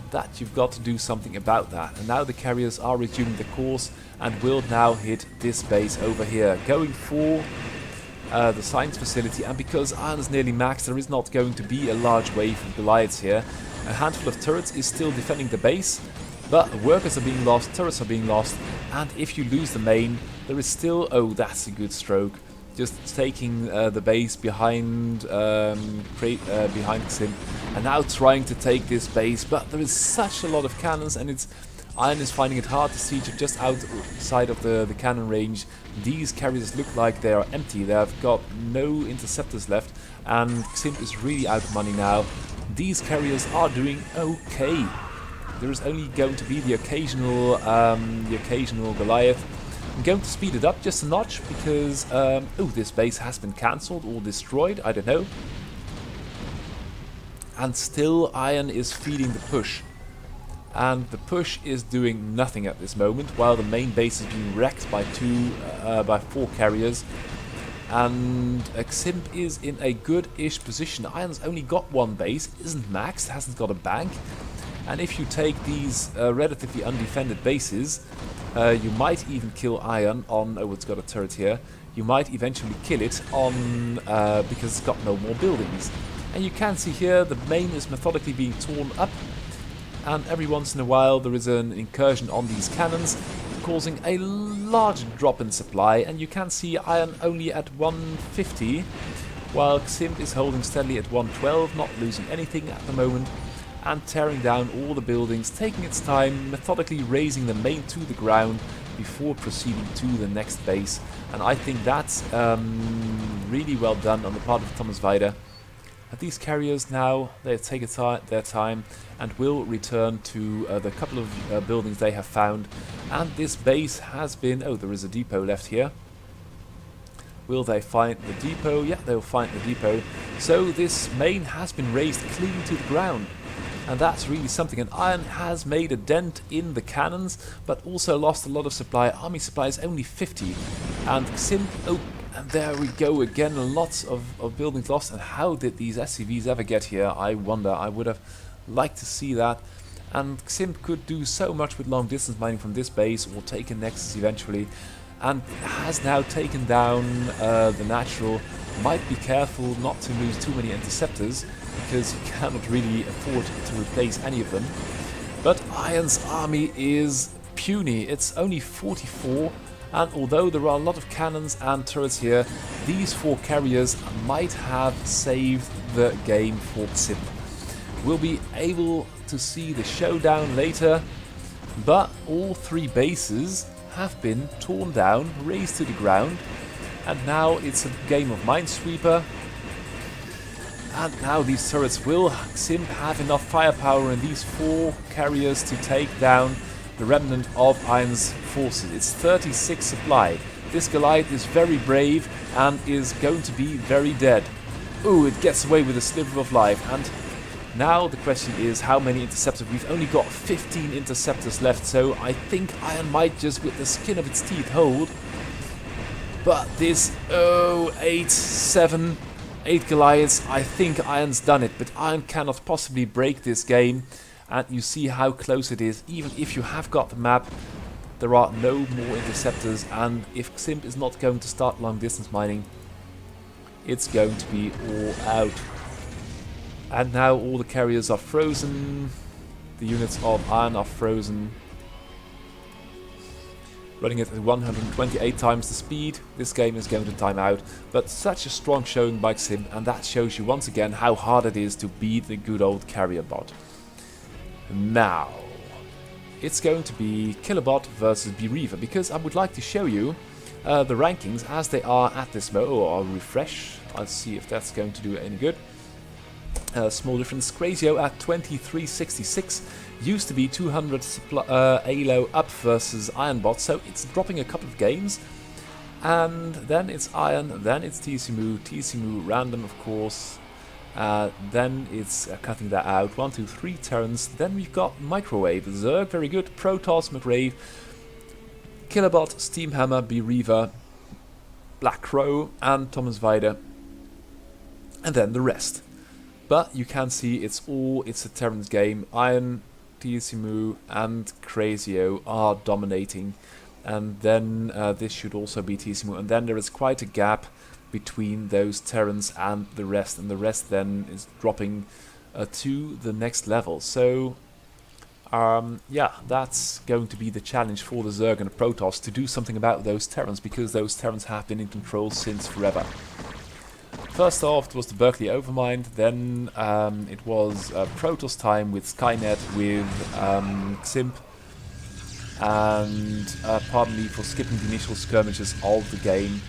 that you've got to do something about that. And now the carriers are resuming the course and will now hit this base over here, going for the science facility. And because Iron is nearly maxed, there is not going to be a large wave of Goliaths here. A handful of turrets is still defending the base, but workers are being lost, turrets are being lost, and if you lose the main, there is still... oh, that's a good stroke. Just taking the base behind behind Ximp, and now trying to take this base, but there is such a lot of cannons, and Iron is finding it hard to see just outside of the cannon range. These carriers look like they are empty, they have got no interceptors left, and Ximp is really out of money now. These carriers are doing okay. There is only going to be the occasional Goliath. I'm going to speed it up just a notch because, oh, this base has been cancelled or destroyed, I don't know. And still Iron is feeding the push. And the push is doing nothing at this moment, while the main base is being wrecked by 4 carriers. And Ximp is in a good-ish position. Iron's only got 1 base, isn't maxed, hasn't got a bank. And if you take these relatively undefended bases, you might even kill Iron on... oh, it's got a turret here. You might eventually kill it on because it's got no more buildings. And you can see here the main is methodically being torn up, and every once in a while there is an incursion on these cannons, causing a large drop in supply. And you can see Iron only at 150, while Ximp is holding steadily at 112, not losing anything at the moment, and tearing down all the buildings, taking its time, methodically raising the main to the ground before proceeding to the next base. And I think that's really well done on the part of Thomas Weider. And these carriers now, they take their time and will return to the couple of buildings they have found. And this base has been... oh, there is a depot left here. Will they find the depot? Yeah, they'll find the depot. So this main has been raised clean to the ground. And that's really something. And Iron has made a dent in the cannons, but also lost a lot of supply. Army supply is only 50. And Ximp... oh, and there we go again. Lots of buildings lost. And how did these SCVs ever get here? I wonder. I would have liked to see that. And Ximp could do so much with long distance mining from this base, or take a Nexus eventually. And has now taken down the natural. Might be careful not to lose too many interceptors, because you cannot really afford to replace any of them. But Iron's army is puny. It's only 44, and although there are a lot of cannons and turrets here, these 4 carriers might have saved the game for Ximp. We'll be able to see the showdown later, but all 3 bases have been torn down, razed to the ground, and now it's a game of Minesweeper. And now these turrets, will Ximp have enough firepower in these 4 carriers to take down the remnant of Iron's forces? It's 36 supply. This Goliath is very brave and is going to be very dead. Ooh, it gets away with a sliver of life. And now the question is, how many interceptors? We've only got 15 interceptors left, so I think Iron might just, with the skin of its teeth, hold. But this, 8 Goliaths, I think Iron's done it, but Iron cannot possibly break this game. And you see how close it is. Even if you have got the map, there are no more interceptors, and if Ximp is not going to start long distance mining, it's going to be all out. And now all the carriers are frozen, the units of Iron are frozen. Running it at 128 times the speed, this game is going to time out. But such a strong showing by Ximp, and that shows you once again how hard it is to beat the good old carrier bot. Now, it's going to be Killerbot versus bwapi, because I would like to show you the rankings as they are at this moment. Oh, I'll refresh. I'll see if that's going to do any good. Small difference. Crazio at 2366 used to be 200 ALO up versus Ironbot, so it's dropping a couple of games. And then it's Iron, then it's TCMU random of course. Then it's cutting that out. 1, 2, 3 turns. Then we've got Microwave, Zerg, very good. Protoss, McRave, Killerbot, Steamhammer, Bereaver, Black Crow, and Thomas Weider. And then the rest. But you can see it's a Terran's game. Iron, TCMU, and Crazio are dominating. And then this should also be TCMU. And then there is quite a gap between those Terrans and the rest then is dropping to the next level. So yeah, that's going to be the challenge for the Zerg and the Protoss to do something about those Terrans, because those Terrans have been in control since forever. First off, it was the Berkeley Overmind, then it was Protoss time with Skynet, with Ximp, and pardon me for skipping the initial skirmishes of the game.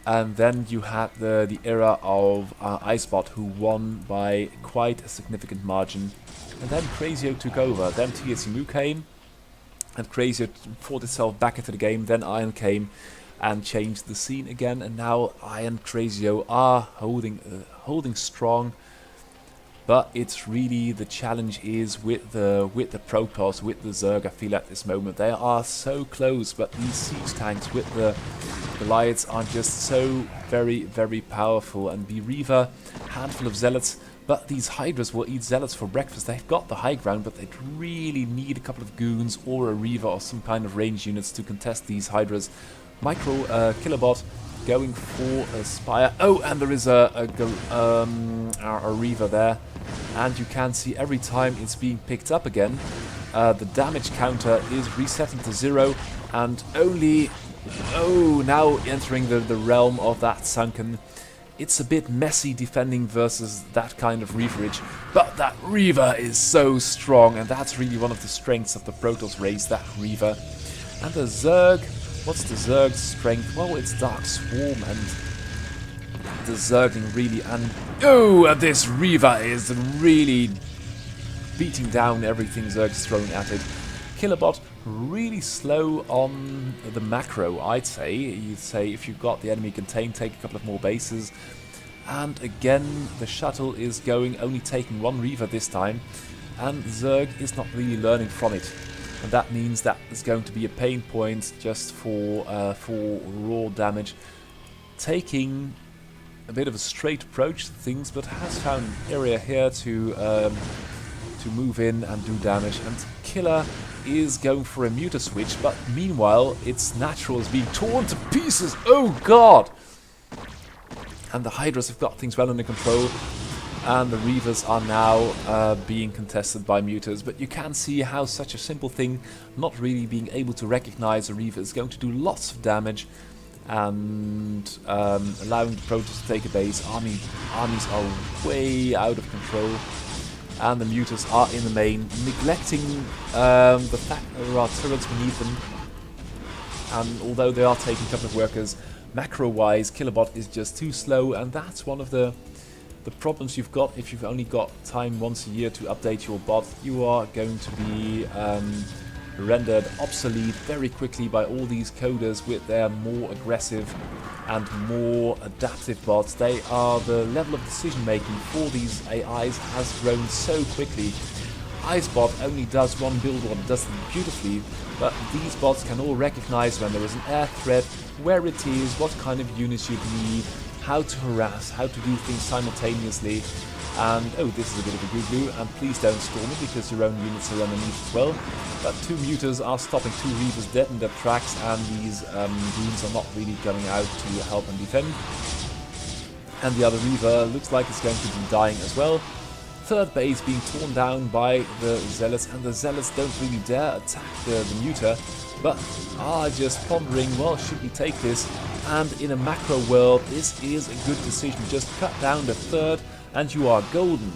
And then you had the era of Icebot, who won by quite a significant margin. And then Crazio took over, then TSMU came, and Crazio fought itself back into the game, then Iron came and changed the scene again, and now Iron Crazio are holding strong. But it's really, the challenge is with the Protoss, with the Zerg. I feel at this moment they are so close, but these siege tanks with the Goliaths are just so very, very powerful. And Bereaver, handful of Zealots, but these Hydras will eat Zealots for breakfast. They've got the high ground, but they really need a couple of Goons or a Reaver or some kind of range units to contest these Hydras. Micro Killerbot going for a Spire. Oh, and there is a Reaver there. And you can see every time it's being picked up again, the damage counter is resetting to 0, and only, now entering the realm of that Sunken. It's a bit messy defending versus that kind of Reaverage, but that Reaver is so strong, and that's really one of the strengths of the Protoss race, that Reaver. And the Zerg, what's the Zerg's strength? Well, it's Dark Swarm, and the Zergling really, and this Reaver is really beating down everything Zerg's throwing at it. Killerbot really slow on the macro, I'd say. You'd say if you've got the enemy contained, take a couple of more bases. And again, the shuttle is going, only taking one Reaver this time, and Zerg is not really learning from it. And that means that is going to be a pain point just for raw damage. Taking a bit of a straight approach to things, but has found an area here to move in and do damage. And Killer is going for a muta switch, but meanwhile its natural is being torn to pieces. Oh god! And the Hydras have got things well under control, and the Reavers are now being contested by mutas. But you can see how such a simple thing, not really being able to recognize a Reaver, is going to do lots of damage. And allowing the Protoss to take a base. Armies are way out of control, and the mutas are in the main, neglecting the fact that there are turrets beneath them. And although they are taking a couple of workers, macro-wise, Killerbot is just too slow, and that's one of the problems you've got if you've only got time once a year to update your bot. You are going to be rendered obsolete very quickly by all these coders with their more aggressive and more adaptive bots. The level of decision making for these AIs has grown so quickly. Icebot only does one build one, does it beautifully, but these bots can all recognize when there is an air threat, where it is, what kind of units you need, how to harass, how to do things simultaneously. And oh, this is a bit of a goo-glue, and please don't storm it because your own units are underneath as well. But two mutas are stopping two Reavers dead in their tracks, and these goons are not really going out to help and defend. And the other Reaver looks like it's going to be dying as well. Third base being torn down by the Zealots, and the Zealots don't really dare attack the muta, but are just pondering, well, should we take this? And in a macro world, this is a good decision. Just cut down the third, and you are golden.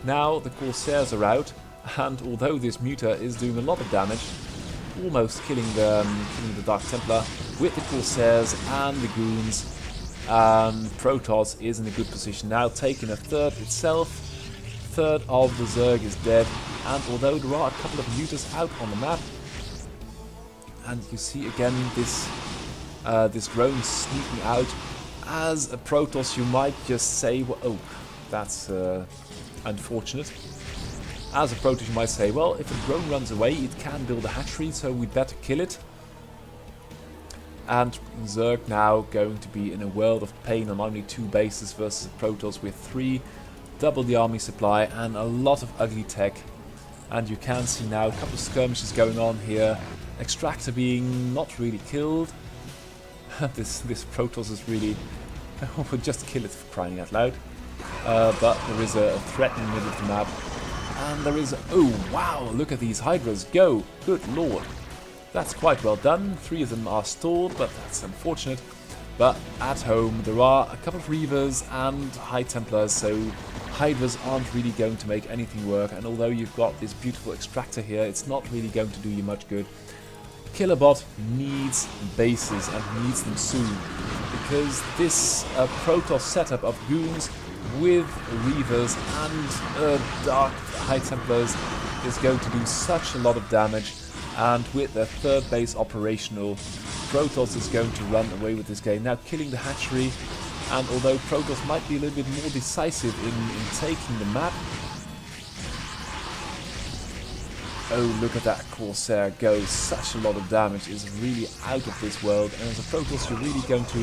Now the Corsairs are out, and although this muta is doing a lot of damage, almost killing the Dark Templar with the Corsairs and the Goons. Protoss is in a good position now, taking a third itself. Third of the Zerg is dead, and although there are a couple of mutas out on the map, and you see again this drone sneaking out. As a Protoss, you might just say, well, oh, that's unfortunate. As a Protoss, you might say, well, if a drone runs away, it can build a hatchery, so we'd better kill it. And Zerg now going to be in a world of pain on only 2 bases versus a Protoss with 3, double the army supply, and a lot of ugly tech. And you can see now a couple of skirmishes going on here. Extractor being not really killed. this Protoss is really... would just kill it for crying out loud. But there is a threat in the middle of the map. And there is... oh, wow, look at these Hydras go! Good lord. That's quite well done. 3 of them are stalled, but that's unfortunate. But at home, there are a couple of Reavers and High Templars, so Hydras aren't really going to make anything work. And although you've got this beautiful Extractor here, it's not really going to do you much good. Killerbot needs bases and needs them soon, because this Protoss setup of Goons with Reavers and Dark High Templars is going to do such a lot of damage, and with their third base operational, Protoss is going to run away with this game. Now killing the hatchery, and although Protoss might be a little bit more decisive in taking the map. Oh, look at that Corsair go. Such a lot of damage, is really out of this world. And as a Protoss, you're really going to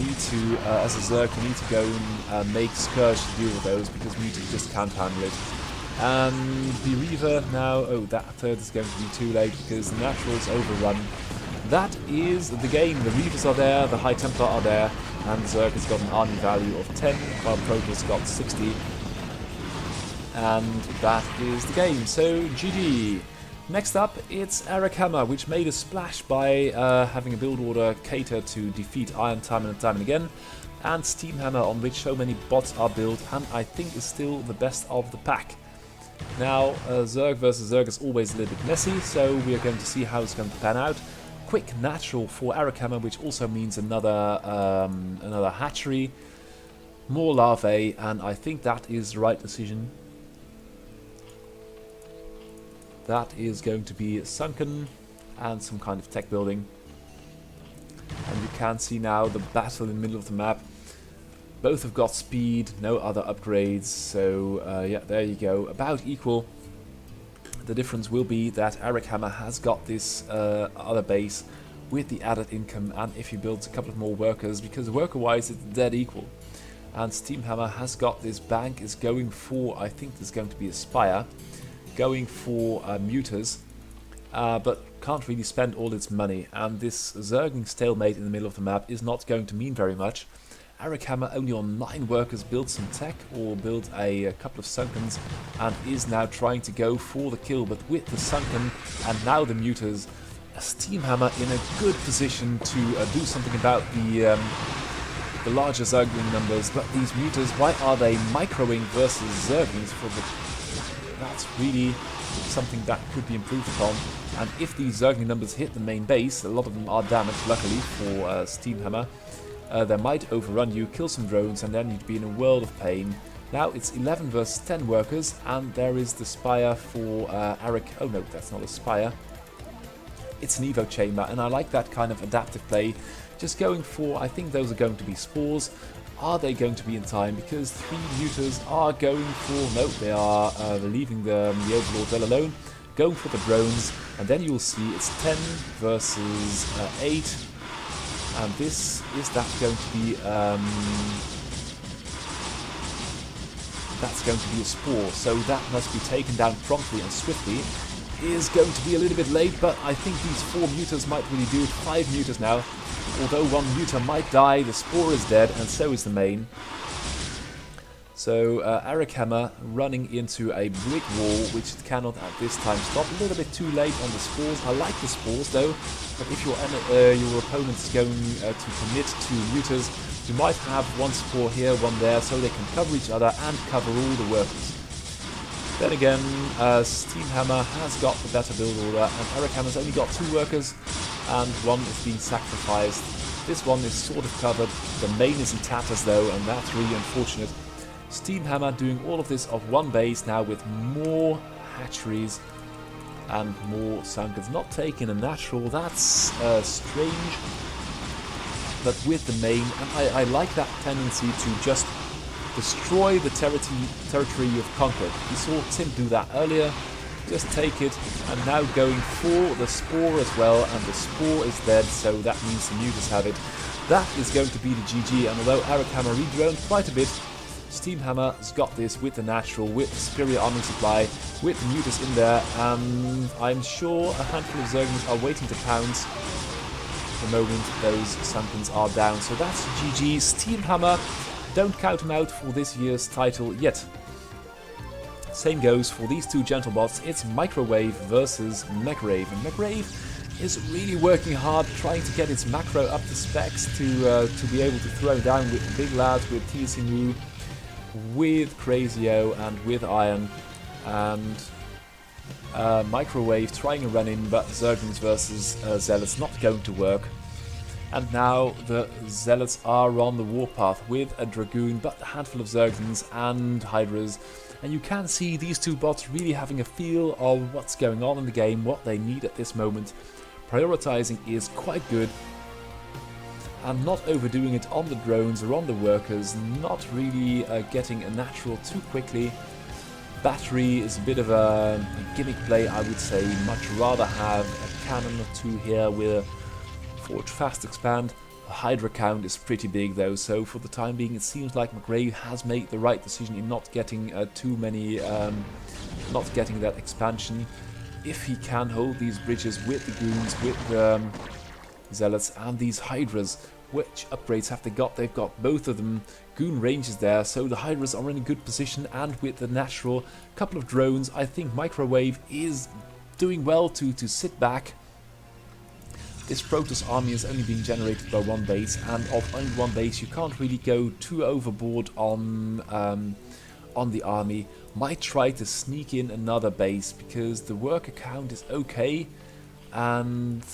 need to, as a Zerg, you need to go and make Scourge to deal with those, because Mutas just can't handle it. And the Reaver now, oh, that third is going to be too late, because the Natural's overrun. That is the game. The Reavers are there, the High Templar are there, and Zerg has got an army value of 10, while Protoss got 60. And that is the game, so GG. Next up, it's Eric Hammer, which made a splash by having a build order cater to defeat Iron time and time and again, and Steam Hammer, on which so many bots are built, and I think is still the best of the pack. Now, Zerg versus Zerg is always a little bit messy, so we are going to see how it's going to pan out. Quick natural for Eric Hammer, which also means another hatchery, more larvae, and I think that is the right decision. That is going to be sunken and some kind of tech building. And you can see now the battle in the middle of the map. Both have got speed, no other upgrades, so yeah, there you go, about equal. The difference will be that Eric Hammer has got this other base with the added income, and if he builds a couple of more workers, because worker-wise it's dead equal. And Steam Hammer has got this bank, is going for, I think there's going to be a Spire, going for mutas, but can't really spend all its money, and this Zergling stalemate in the middle of the map is not going to mean very much. Eric Hammer only on 9 workers built some tech, or built a couple of sunkens, and is now trying to go for the kill, but with the sunken and now the mutas, Steam Hammer in a good position to do something about the larger Zergling numbers. But these mutas, why are they microing versus Zerglings? That's really something that could be improved upon. And if these Zergling numbers hit the main base, a lot of them are damaged, luckily for Steam Hammer. They might overrun you, kill some drones, and then you'd be in a world of pain. Now it's 11 versus 10 workers, and there is the Spire for Eric. Oh no, that's not a Spire. It's an Evo Chamber, and I like that kind of adaptive play. Just going for, I think those are going to be spores. Are they going to be in time? Because 3 mutas are going for... No, they are leaving the Overlord well alone. Going for the drones, and then you'll see it's 10 versus 8. And this, is that going to be... that's going to be a spore, so that must be taken down promptly and swiftly. Is going to be a little bit late, but I think these 4 mutas might really do it. 5 mutas now. Although 1 muta might die, the spore is dead, and so is the main. So Eric Hammer running into a brick wall, which it cannot at this time stop. A little bit too late on the spores. I like the spores though, but if your opponent is going to commit to mutas, you might have 1 spore here, 1 there, so they can cover each other and cover all the workers. Then again, Steam Hammer has got the better build order, and Eric Hammer's only got 2 workers, and 1 is being sacrificed. This one is sort of covered. The main is in tatters though, and that's really unfortunate. Steam Hammer doing all of this off 1 base now with more hatcheries and more Sunkens. Not taking a natural, that's strange. But with the main, and I like that tendency to just destroy the territory you've conquered. We saw Tim do that earlier. Just take it, and now going for the Spore as well, and the Spore is dead, so that means the Mutas have it. That is going to be the GG, and although Eric Hammer redroned quite a bit, Steam Hammer's got this with the natural, with the superior arming supply, with the Mutas in there, and I'm sure a handful of Zerglings are waiting to pounce the moment those Sunkens are down. So that's GG. Steam Hammer, don't count him out for this year's title yet. Same goes for these 2 gentle bots. It's Microwave versus Megrave, and Megrave is really working hard trying to get its macro up to specs to be able to throw down with the big lads, with TSMU, with Crazio and with Iron, and Microwave trying a run in, but Zerglings versus Zealots not going to work. And now the Zealots are on the warpath with a Dragoon, but a handful of Zerglings and Hydras. And you can see these 2 bots really having a feel of what's going on in the game, what they need at this moment. Prioritizing is quite good, and not overdoing it on the drones or on the workers, not really getting a natural too quickly. Battery is a bit of a gimmick play, I would say. Much rather have a cannon or 2 here with a Forge Fast Expand. The Hydra count is pretty big though, so for the time being it seems like McRae has made the right decision in not getting too many, not getting that expansion. If he can hold these bridges with the Goons, with the Zealots and these Hydras, which upgrades have they got? They've got both of them. Goon ranges there, so the Hydras are in a good position, and with the natural couple of drones, I think Microwave is doing well to sit back. This Protoss army is only being generated by 1 base, and of only 1 base you can't really go too overboard on the army. Might try to sneak in another base, because the worker count is okay, and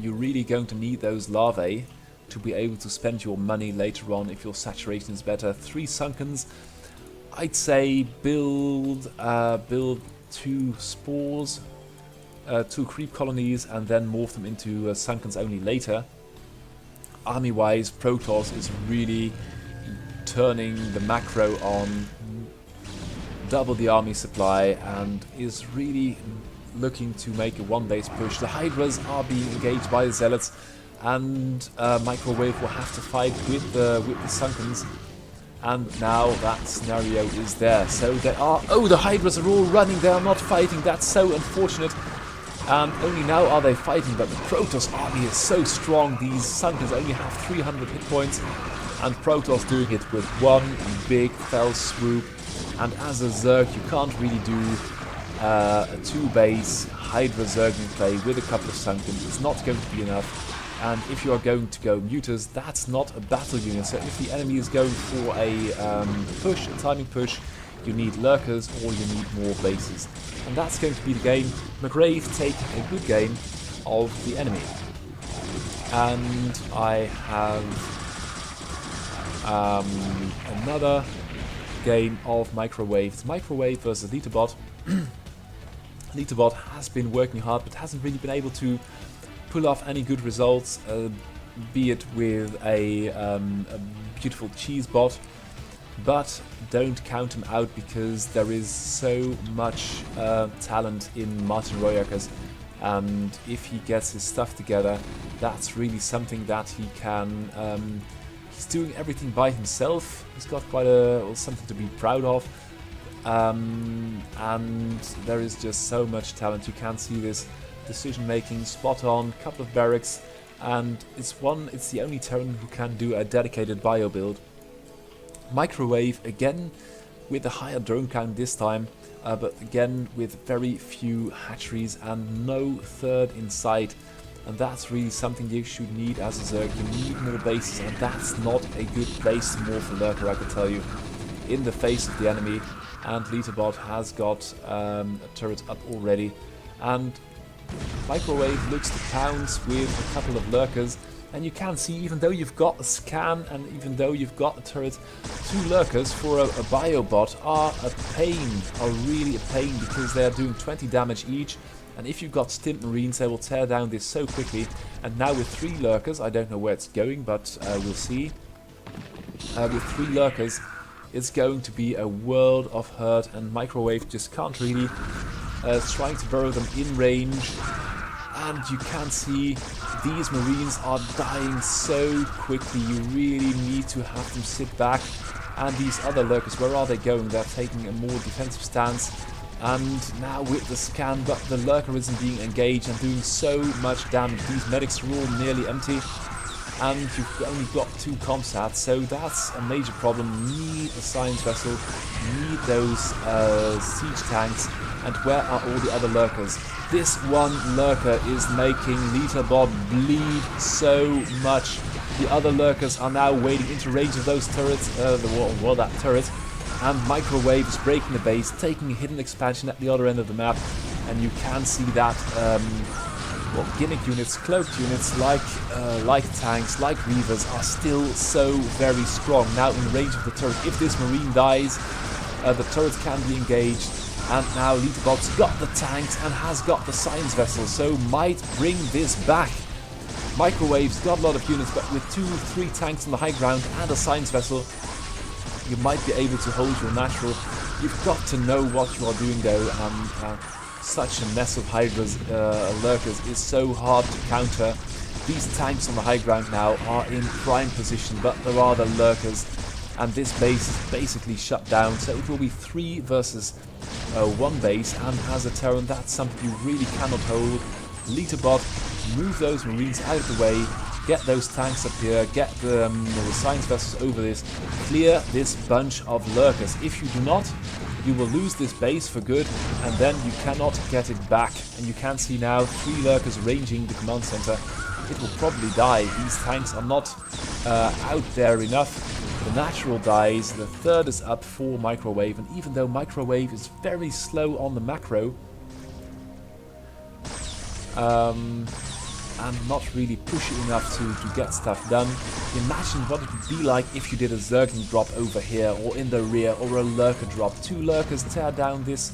you're really going to need those larvae to be able to spend your money later on if your saturation is better. 3 Sunkens, I'd say build 2 spores, 2 creep colonies, and then morph them into Sunkens only later. Army wise, Protoss is really turning the macro on, double the army supply, and is really looking to make a 1 base push. The Hydras are being engaged by the Zealots, and Microwave will have to fight with the Sunkens. And now that scenario is there. So they are... Oh, the Hydras are all running. They are not fighting. That's so unfortunate. And only now are they fighting. But the Protoss army is so strong. These Sunkens only have 300 hit points. And Protoss doing it with 1 big fell swoop. And as a Zerg, you can't really do a 2-base Hydra Zergling play with a couple of Sunkens. It's not going to be enough. And if you are going to go Mutas, that's not a battle unit. So if the enemy is going for a push, a timing push, you need lurkers or you need more bases. And that's going to be the game. McRae taking a good game of the enemy. And I have another game of Microwave. It's Microwave versus Litterbot. Litterbot has been working hard, but hasn't really been able to pull off any good results, be it with a beautiful cheese bot, but don't count him out, because there is so much talent in Martin Royakas, and if he gets his stuff together, that's really something that he can... he's doing everything by himself. He's got quite something to be proud of, and there is just so much talent. You can see this decision making spot on, couple of barracks, and it's the only Terran who can do a dedicated bio build. Microwave again with a higher drone count this time, but again with very few hatcheries and no 3rd in sight, and that's really something you should need as a Zerg. You need more bases, and that's not a good place to morph a lurker, I can tell you. In the face of the enemy, and Litterbot has got a turret up already, and Microwave looks to pounce with a couple of lurkers, and you can see, even though you've got a scan and even though you've got a turret, 2 lurkers for a biobot are a pain, are really a pain, because they're doing 20 damage each, and if you've got Stimp Marines they will tear down this so quickly. And now with 3 lurkers, I don't know where it's going, but we'll see. With 3 lurkers it's going to be a world of hurt, and Microwave just can't really trying to burrow them in range, and you can see these Marines are dying so quickly. You really need to have them sit back. And these other lurkers, where are they going? They're taking a more defensive stance, and now with the scan, but the lurker isn't being engaged and doing so much damage. These medics are all nearly empty, and you've only got 2 comsats, so that's a major problem. Need a science vessel, need those siege tanks, and where are all the other lurkers? This one lurker is making Litterbot bleed so much. The other lurkers are now wading into range of those turrets, that turret, and Microwave is breaking the base, taking a hidden expansion at the other end of the map, and you can see that gimmick units, cloaked units like tanks, like Reavers are still so very strong. Now in range of the turret, if this Marine dies, the turret can be engaged, and now Litterbot's got the tanks and has got the science vessel, so might bring this back. Microwave's got a lot of units, but with 2-3 tanks on the high ground and a science vessel, you might be able to hold your natural. You've got to know what you are doing though, and such a mess of Hydra's lurkers is so hard to counter. These tanks on the high ground now are in prime position, but there are the lurkers, and this base is basically shut down, so it will be 3 versus 1 base, and as a Terran that's something you really cannot hold. Litterbot, move those Marines out of the way, get those tanks up here, get the science vessels over this, clear this bunch of lurkers. If you do not, you will lose this base for good, and then you cannot get it back. And you can see now 3 lurkers ranging the command center. It will probably die. These tanks are not out there enough. The natural dies, the third is up for Microwave, and even though Microwave is very slow on the macro, and not really pushy enough to get stuff done, imagine what it would be like if you did a Zergling drop over here, or in the rear, or a lurker drop. 2 lurkers tear down this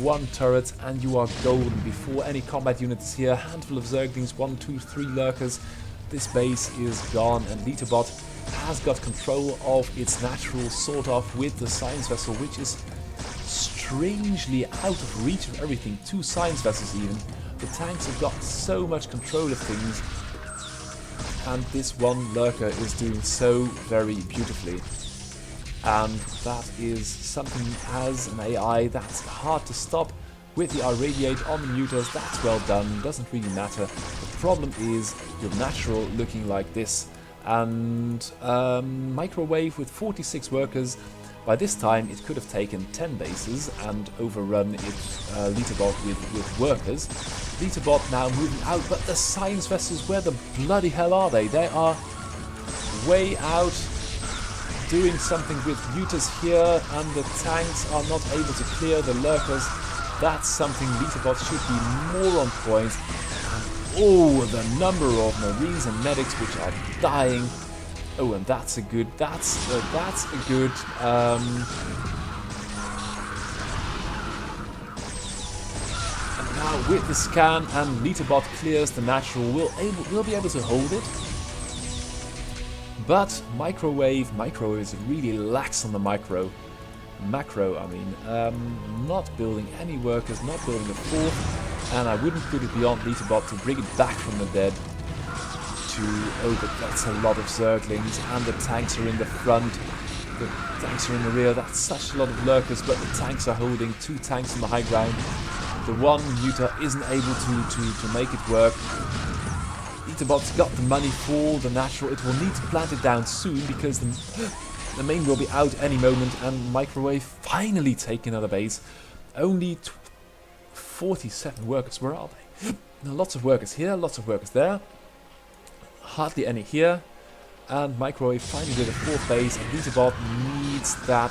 1 turret, and you are golden. Before any combat unit is here, handful of Zerglings, 1, 2, 3 lurkers, this base is gone, and Litterbot has got control of its natural, sort of, with the science vessel, which is strangely out of reach of everything. 2 science vessels even. The tanks have got so much control of things, and this 1 lurker is doing so very beautifully. And that is something, as an AI, that's hard to stop. With the irradiate on the neuters, that's well done, doesn't really matter. The problem is your natural looking like this. And Microwave with 46 workers. By this time it could have taken 10 bases and overrun Litterbot with workers. Litterbot now moving out, but the science vessels, where the bloody hell are they? They are way out, doing something with Mutas here, and the tanks are not able to clear the lurkers. That's something Litterbot should be more on point. And oh, the number of Marines and medics which are dying. Oh, and that's a good. And now with the scan, and Litterbot clears the natural, we'll be able to hold it. But Microwave is really lax on the macro, I mean, not building any workers, not building a 4th, and I wouldn't put it beyond Litterbot to bring it back from the dead. Oh, but that's a lot of Zerglings, and the tanks are in the front, the tanks are in the rear. That's such a lot of lurkers, but the tanks are holding. 2 tanks on the high ground. The 1 Muta isn't able to make it work. Litterbot's got the money for the natural. It will need to plant it down soon, because the main will be out any moment, and Microwave finally take another base. Only 47 workers. Where are they? Lots of workers here, lots of workers there. Hardly any here, and Microwave finally did a 4th base, and Litterbot needs that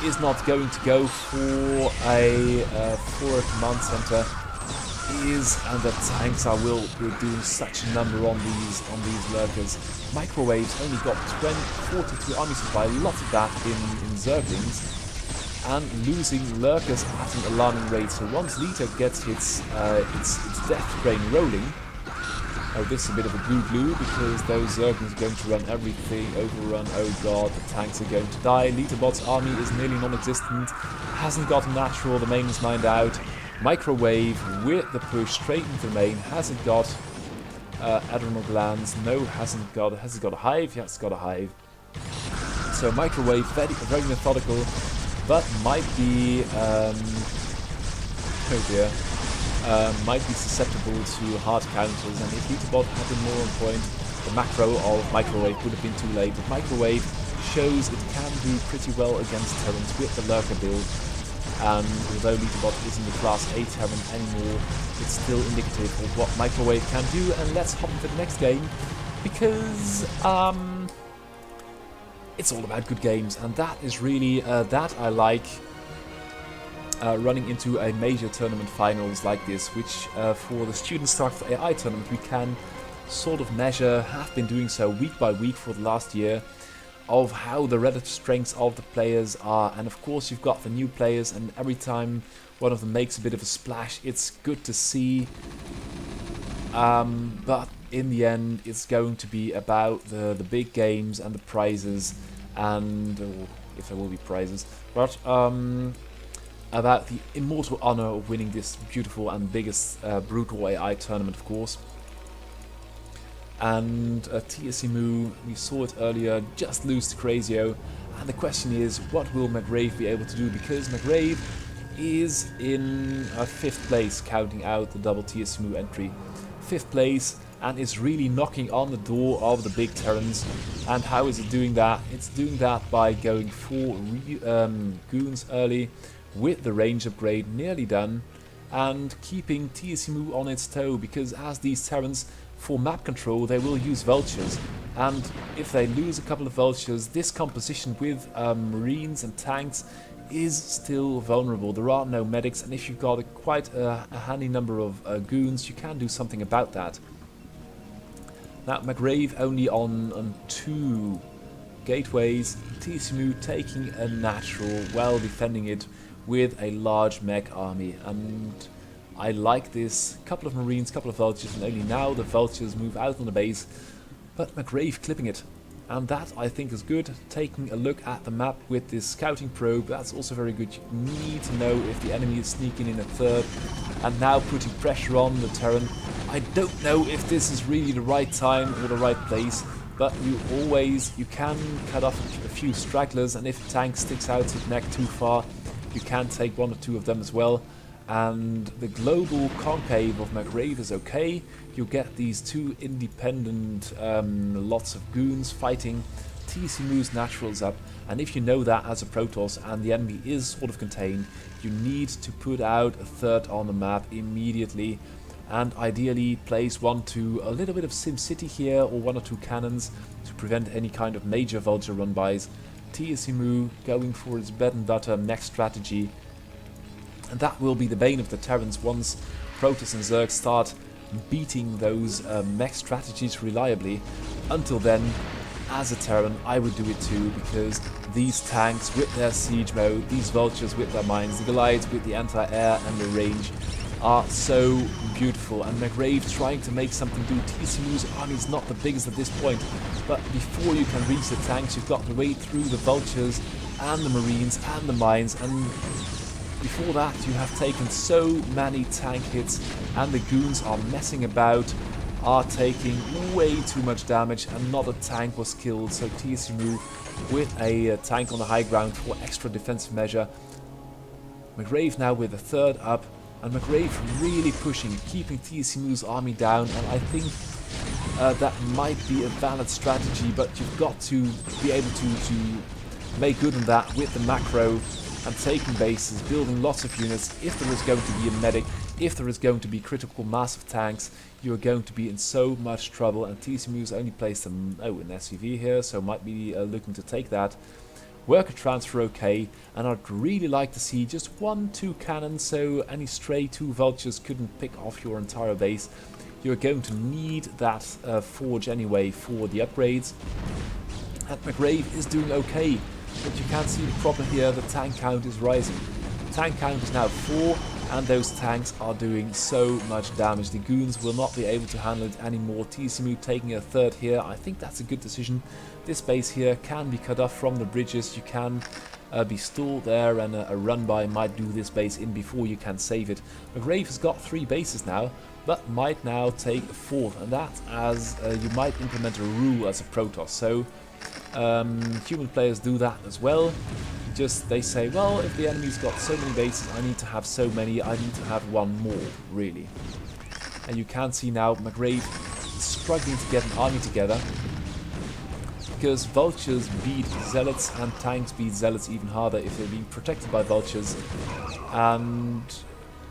is not going to go for a command center. And the tanks will be doing such a number on these lurkers. Microwaves only got 42 army supply, lots of that in Zerglings, and losing lurkers at an alarming rate. So once Lita gets its death train rolling, oh, this is a bit of a glue because those Zerglings are going to run everything, overrun. Oh god, the tanks are going to die. Litterbot's army is nearly non-existent, hasn't got a natural, the main is mined out. Microwave with the push straight into the main. Has it got adrenal glands? No, hasn't got. Has it got a hive? Yeah, it's got a hive. So Microwave, very methodical, but might be oh dear, might be susceptible to hard counters. And if Litterbot had been more on point, the macro of Microwave would have been too late. But Microwave shows it can do pretty well against Terrans with the lurker build. And although Litterbot isn't the class 8 Terran anymore, it's still indicative of what Microwave can do. And let's hop into the next game, because it's all about good games, and that is really that I like running into a major tournament finals like this, which for the Student StarCraft AI tournament we can sort of measure, have been doing so week by week for the last year, of how the relative strengths of the players are. And of course you've got the new players, and every time one of them makes a bit of a splash, it's good to see. But in the end it's going to be about the big games and the prizes, and if there will be prizes, but about the immortal honor of winning this beautiful and biggest brutal AI tournament, of course. And TSMU, we saw it earlier, just lose to Crazio, and the question is, what will McGrave be able to do? Because McGrave is in 5th place, counting out the double TSMU entry. 5th place, and is really knocking on the door of the big Terrans. And how is it doing that? It's doing that by going for goons early with the range upgrade nearly done, and keeping TSMU on its toe, because as these Terrans, for map control, they will use vultures, and if they lose a couple of vultures, this composition with marines and tanks is still vulnerable. There are no medics, and if you've got quite a handy number of goons, you can do something about that. Now McGrave only on 2 gateways, TSMU taking a natural, well defending it with a large mech army, and I like this. Couple of marines, couple of vultures, and only now the vultures move out on the base, but McGrave clipping it. And that, I think, is good. Taking a look at the map with this scouting probe, that's also very good. You need to know if the enemy is sneaking in a third, and now putting pressure on the Terran. I don't know if this is really the right time or the right place, but you can cut off a few stragglers, and if a tank sticks out its neck too far, you can take 1 or 2 of them as well. And the global concave of McGrave is okay. You get these 2 independent lots of goons fighting. TSMU's naturals up, and if you know that as a Protoss and the enemy is sort of contained, you need to put out a third on the map immediately, and ideally place 1 to a little bit of SimCity here, or 1 or 2 cannons to prevent any kind of major vulture run-bys. TSMU going for its bread and butter next strategy. And that will be the bane of the Terrans once Protoss and Zerg start beating those mech strategies reliably. Until then, as a Terran, I would do it too, because these tanks with their siege mode, these vultures with their mines, the Goliaths with the anti-air and the range are so beautiful. And McGrave trying to make something do. TSMU's army is not the biggest at this point, but before you can reach the tanks, you've got to wade through the vultures and the marines and the mines, and before that you have taken so many tank hits, and the goons are messing about, are taking way too much damage, and not a tank was killed. So TSMU with a tank on the high ground for extra defensive measure. McGrave now with a third up, and McGrave really pushing, keeping TSMU's army down, and I think that might be a valid strategy, but you've got to be able to make good on that with the macro and taking bases, building lots of units. If there is going to be a medic, if there is going to be critical mass of tanks, you are going to be in so much trouble. And TSMU's only placed an SUV here, so might be looking to take that. Worker transfer okay, and I'd really like to see just 1-2 cannons, so any stray 2 vultures couldn't pick off your entire base. You're going to need that forge anyway for the upgrades. And McRave is doing okay, but you can see the problem here, the tank count is rising. Tank count is now 4, and those tanks are doing so much damage. The goons will not be able to handle it anymore. TSMU taking a third here, I think that's a good decision. This base here can be cut off from the bridges, you can be stalled there, and a run-by might do this base in before you can save it. McRave has got 3 bases now, but might now take a 4th, and that as you might implement a rule as a Protoss. So human players do that as well. Just they say, well, if the enemy's got so many bases, I need to have so many, I need to have 1 more, really. And you can see now McRave is struggling to get an army together, because vultures beat zealots and tanks beat zealots even harder if they're being protected by vultures. And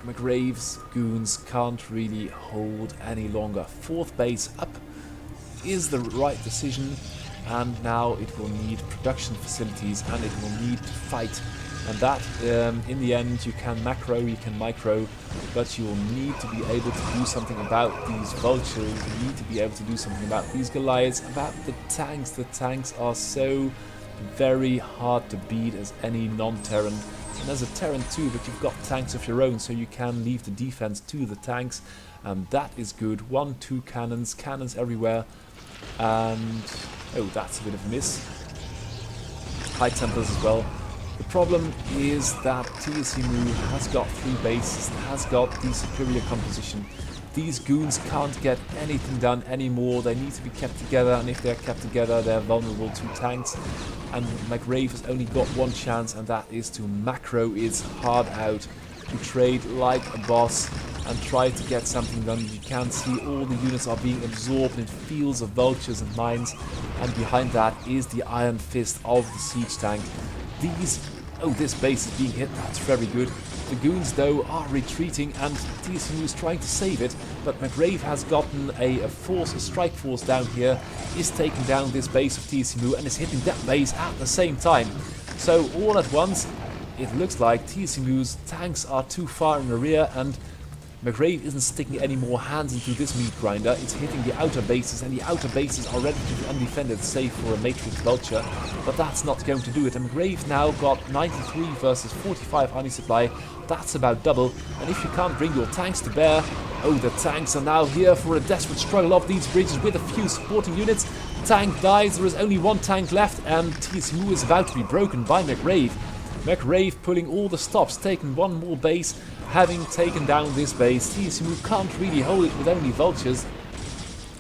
McRave's goons can't really hold any longer. 4th base up is the right decision. And now it will need production facilities, and it will need to fight. And that, in the end, you can macro, you can micro, but you will need to be able to do something about these vultures. You need to be able to do something about these Goliaths, about the tanks. The tanks are so very hard to beat as any non-Terran. And as a Terran too, but you've got tanks of your own, so you can leave the defense to the tanks. And that is good. 1-2 cannons, cannons everywhere. And oh, that's a bit of a miss. High Templars as well. The problem is that TSMU has got 3 bases, has got the superior composition. These goons can't get anything done anymore. They need to be kept together, and if they're kept together, they're vulnerable to tanks. And McRave has only got 1 chance, and that is to macro its hard out, to trade like a boss and try to get something done. You can see all the units are being absorbed in fields of vultures and mines, and behind that is the iron fist of the siege tank. This base is being hit, that's very good. The goons though are retreating, and TSMU is trying to save it, but McRave has gotten a strike force down here, is taking down this base of TSMU and is hitting that base at the same time. So all at once, it looks like TSMU's tanks are too far in the rear, and McRave isn't sticking any more hands into this meat grinder. It's hitting the outer bases, and the outer bases are relatively undefended, save for a Matrix Vulture, but that's not going to do it. And McRave now got 93 versus 45 army supply. That's about double, and if you can't bring your tanks to bear, oh, the tanks are now here for a desperate struggle off these bridges with a few supporting units. Tank dies, there is only 1 tank left, and TSMU is about to be broken by McRave. McRave pulling all the stops, taking 1 more base, having taken down this base. TSMU can't really hold it with only vultures,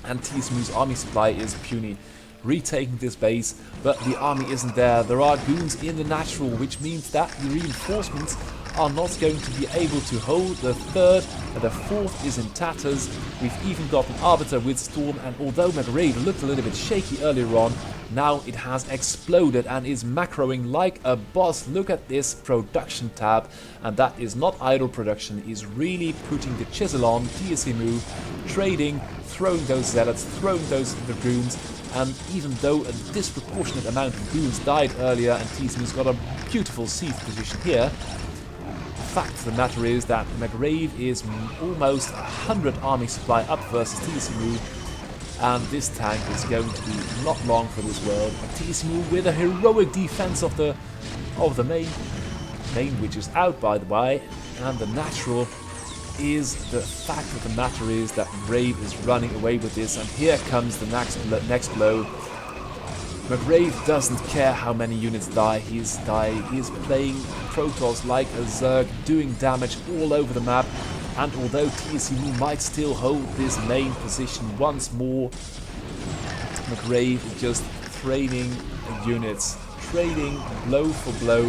and TSMU's army supply is puny. Retaking this base, but the army isn't there. There are goons in the natural, which means that the reinforcements are not going to be able to hold the 3rd, and the 4th is in tatters. We've even got an Arbiter with Storm, and although McRave looked a little bit shaky earlier on, now it has exploded and is macroing like a boss. Look at this production tab, and that is not idle production, is really putting the chisel on. TSMU trading, throwing those zealots, throwing those dragoons, and even though a disproportionate amount of goons died earlier and TSMU's got a beautiful siege position here, the fact of the matter is that McRave is almost 100 army supply up versus TSMU, and this tank is going to be not long for this world. TSMU with a heroic defense of the main, which is out by the way, and the natural is the fact of the matter is that McRave is running away with this, and here comes the next blow. McRave doesn't care how many units die. He is playing Protoss like a Zerg, doing damage all over the map. And although TSMU might still hold this main position once more, McRave is just trading units, trading blow for blow,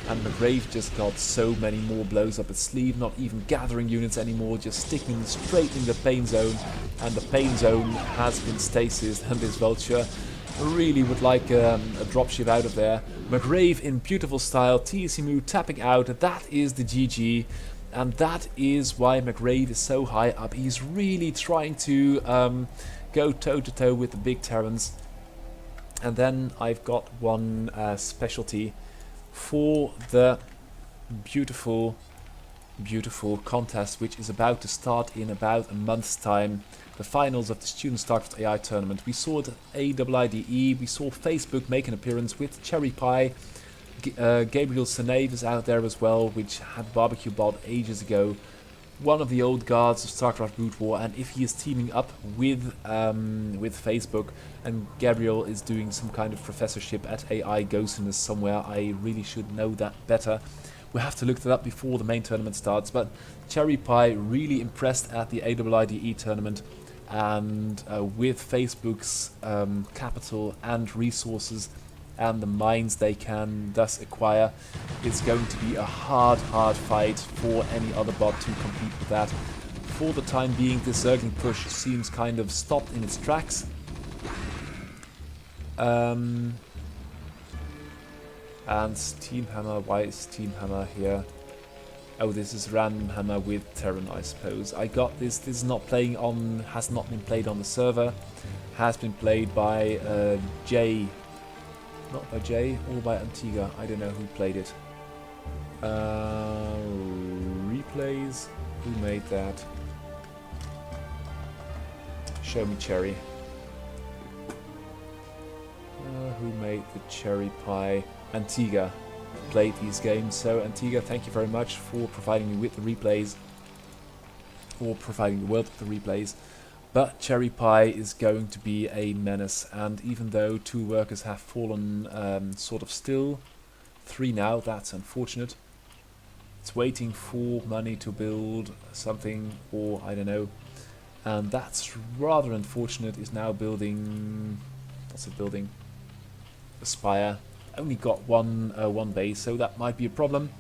and McRave just got so many more blows up his sleeve, not even gathering units anymore, just sticking straight in the pain zone, and the pain zone has been stasis, and this Vulture really would like a dropship out of there. McRave in beautiful style, TSMU tapping out, that is the GG. And that is why McRave is so high up. He's really trying to go toe-to-toe with the big Terrans. And then I've got one specialty for the beautiful contest, which is about to start in about a month's time. The finals of the Student StarCraft AI tournament. We saw it at AIIDE, we saw Facebook make an appearance with Cherry Pie. Gabriel Senave is out there as well, which had barbecue bought ages ago. One of the old guards of StarCraft Brood War, and if he is teaming up with Facebook, and Gabriel is doing some kind of professorship at AI Ghostiness somewhere, I really should know that better. We'll have to look that up before the main tournament starts, but Cherry Pie really impressed at the AIIDE tournament, and with Facebook's capital and resources and the mines they can thus acquire, it's going to be a hard fight for any other bot to compete with that. For the time being, this Zergling push seems kind of stopped in its tracks. And Steamhammer, why is Steamhammer here? Oh, this is Random Hammer with Terran, I suppose. I got this. This is not playing on, has not been played on the server. Has been played by Jay. Not by Jay, or by Antigua. I don't know who played it. Replays? Who made that? Show me Cherry. Who made the Cherry Pie? Antigua played these games. So Antigua, thank you very much for providing me with the replays. Or providing the world with the replays. But Cherry Pie is going to be a menace, and even though 2 workers have fallen sort of still, 3 now, that's unfortunate. It's waiting for money to build something, or I don't know, and that's rather unfortunate. Is now building, what's it building? A spire. Only got one base, so that might be a problem.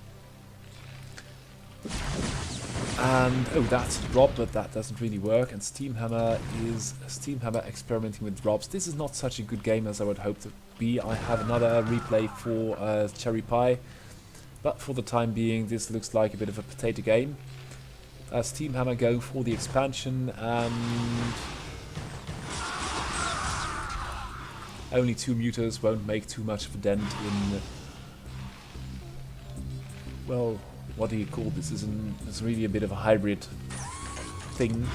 And oh, that's a drop, but that doesn't really work. And Steamhammer experimenting with drops. This is not such a good game as I would hope to be. I have another replay for Cherry Pie, but for the time being, this looks like a bit of a potato game. Steamhammer going for the expansion, and only 2 muters won't make too much of a dent in. Well, what do you call this? It's really a bit of a hybrid thing.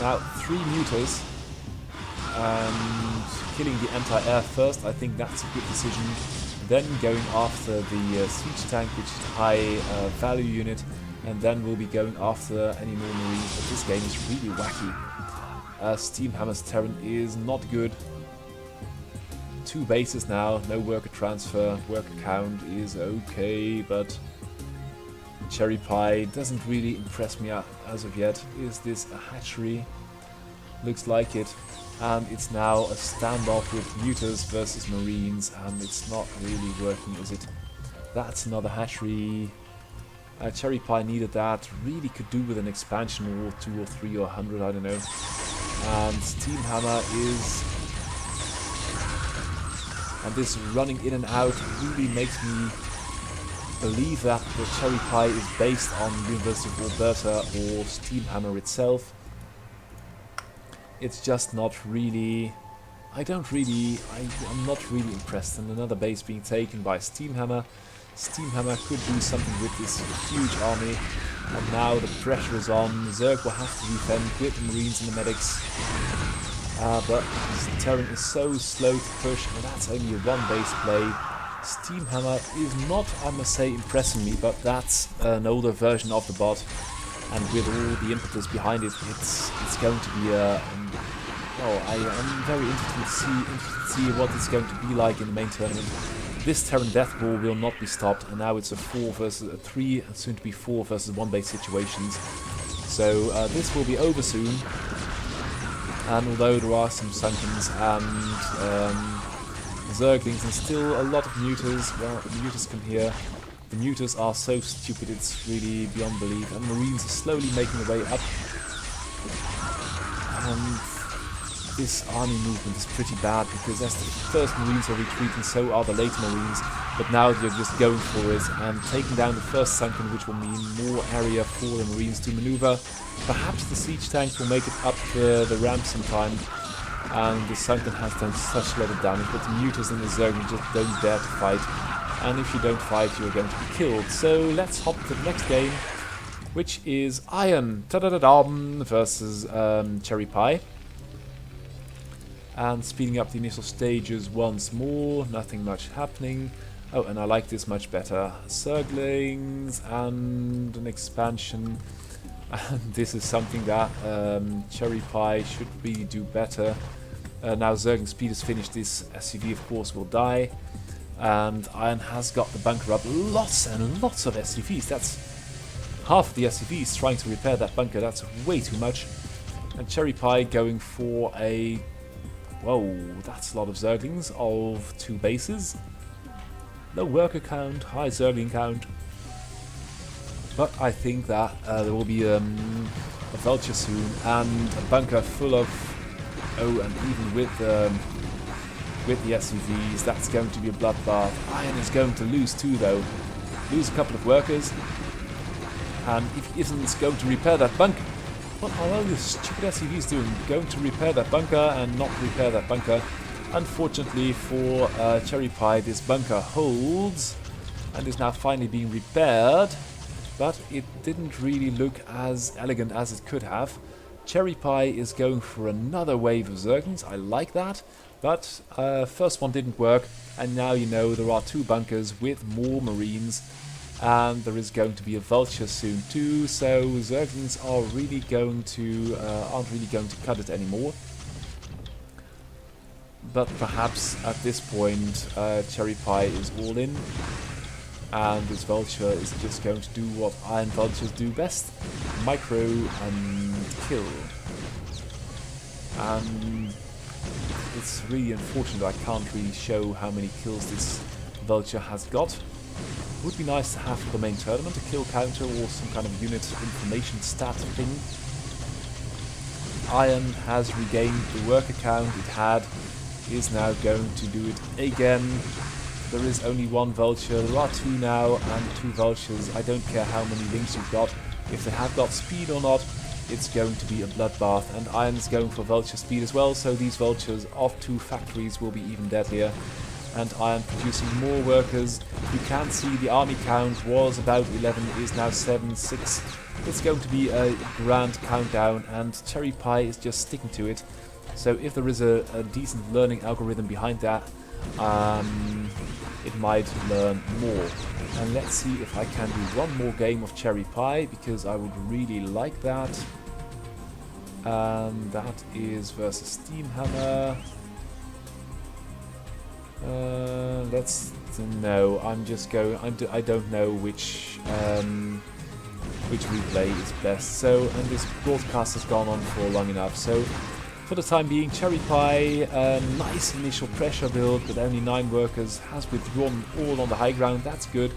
Now, 3 muters and killing the anti-air first, I think that's a good decision. Then going after the siege tank, which is a high value unit, and then we'll be going after any more marines. But this game is really wacky. Steamhammer's Terran is not good. 2 bases now, no worker transfer, worker count is okay, but Cherry Pie doesn't really impress me as of yet. Is this a hatchery? Looks like it. And it's now a standoff with muters versus marines, and it's not really working, is it? That's another hatchery. Cherry Pie needed that, really could do with an expansion or 2 or 3 or 100, I don't know. And Steamhammer is... And this running in and out really makes me believe that the Cherry Pie is based on University of Alberta or Steamhammer itself. It's just not really... I'm not really impressed. And another base being taken by Steamhammer. Steamhammer could do something with this huge army. And now the pressure is on. Zerg will have to defend with the Marines and the medics. But Terran is so slow to push, and that's only a 1 base play. Steamhammer is not, I must say, impressing me, but that's an older version of the bot. And with all the impetus behind it, it's going to be a... well, I am very interested to see what it's going to be like in the main tournament. This Terran Death Ball will not be stopped, and now it's a 4 versus a 3, and soon to be 4 versus 1 base situations. So this will be over soon. And although there are some Sunkens and Zerglings and still a lot of Muters, well, the Muters come here. The Muters are so stupid, it's really beyond belief. And Marines are slowly making their way up. And this army movement is pretty bad, because as the first Marines are retreating, so are the later Marines. But now they're just going for it and taking down the first Sunken, which will mean more area for the Marines to maneuver. Perhaps the siege tanks will make it up the ramp sometime. And the Sunken has done such a lot of damage, but the Mutas and the Zerglings just don't dare to fight. And if you don't fight, you're going to be killed. So let's hop to the next game, which is Iron versus Cherry Pie. And speeding up the initial stages once more, nothing much happening. Oh, and I like this much better. Zerglings and an expansion. And this is something that Cherry Pie should really do better. Now Zergling speed is finished, this SCV of course will die. And Iron has got the bunker up. Lots and lots of SCVs. That's half of the SCVs trying to repair that bunker. That's way too much. And Cherry Pie going for a... Whoa, that's a lot of Zerglings of 2 bases. Low worker count, high Zergling count. But I think that there will be a Vulture soon and a bunker full of... Oh, and even with the SCVs, that's going to be a bloodbath. Iron is going to lose too, though. Lose a couple of workers. And if he isn't going to repair that bunker... What are all these stupid SCVs doing? Going to repair that bunker and not repair that bunker. Unfortunately for Cherry Pie, this bunker holds and is now finally being repaired. But it didn't really look as elegant as it could have. Cherry Pie is going for another wave of Zerglings. I like that. But first one didn't work, and now you know there are 2 bunkers with more Marines, and there is going to be a Vulture soon too. So Zerglings are really going to aren't really going to cut it anymore. But perhaps at this point Cherry Pie is all in, and this Vulture is just going to do what Iron Vultures do best: micro and kill. And it's really unfortunate I can't really show how many kills this Vulture has got. It would be nice to have for the main tournament a kill counter or some kind of unit information stat thing. Iron has regained the worker count it had, is now going to do it again. There is only 1 Vulture, there are 2 now, and 2 Vultures. I don't care how many links you've got, if they have got speed or not, it's going to be a bloodbath. And Iron's going for Vulture speed as well, so these Vultures of 2 factories will be even deadlier. And Iron producing more workers. You can see the army count was about 11, is now 7, 6. It's going to be a grand countdown, and Cherry Pie is just sticking to it. So if there is a decent learning algorithm behind that, it might learn more. And let's see if I can do one more game of Cherry Pie, because I would really like that. And that is versus Steamhammer. No, I'm just going. I don't know which replay is best. So, and this broadcast has gone on for long enough. So, for the time being, Cherry Pie, nice initial pressure build with only 9 workers, has withdrawn all on the high ground. That's good,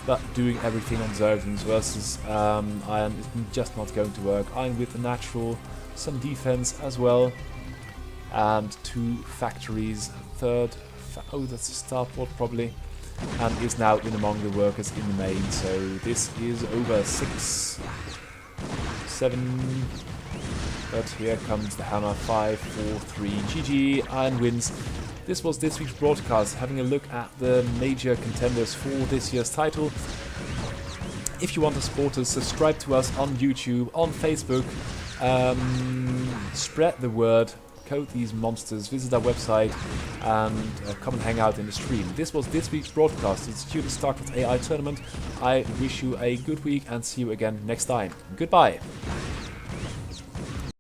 but doing everything on Zerglings versus Iron is just not going to work. Iron with the natural, some defense as well, and 2 factories. Third. Oh, that's a starport probably, and is now in among the workers in the main. So this is over 6, 7, but here comes the hammer. 5, 4, 3, GG, Iron wins. This was this week's broadcast, having a look at the major contenders for this year's title. If you want to support us, subscribe to us on YouTube, on Facebook, spread the word. Code these monsters, visit our website, and come and hang out in the stream. This was this week's broadcast. It's due to StarCraft AI tournament. I wish you a good week and see you again next time. Goodbye.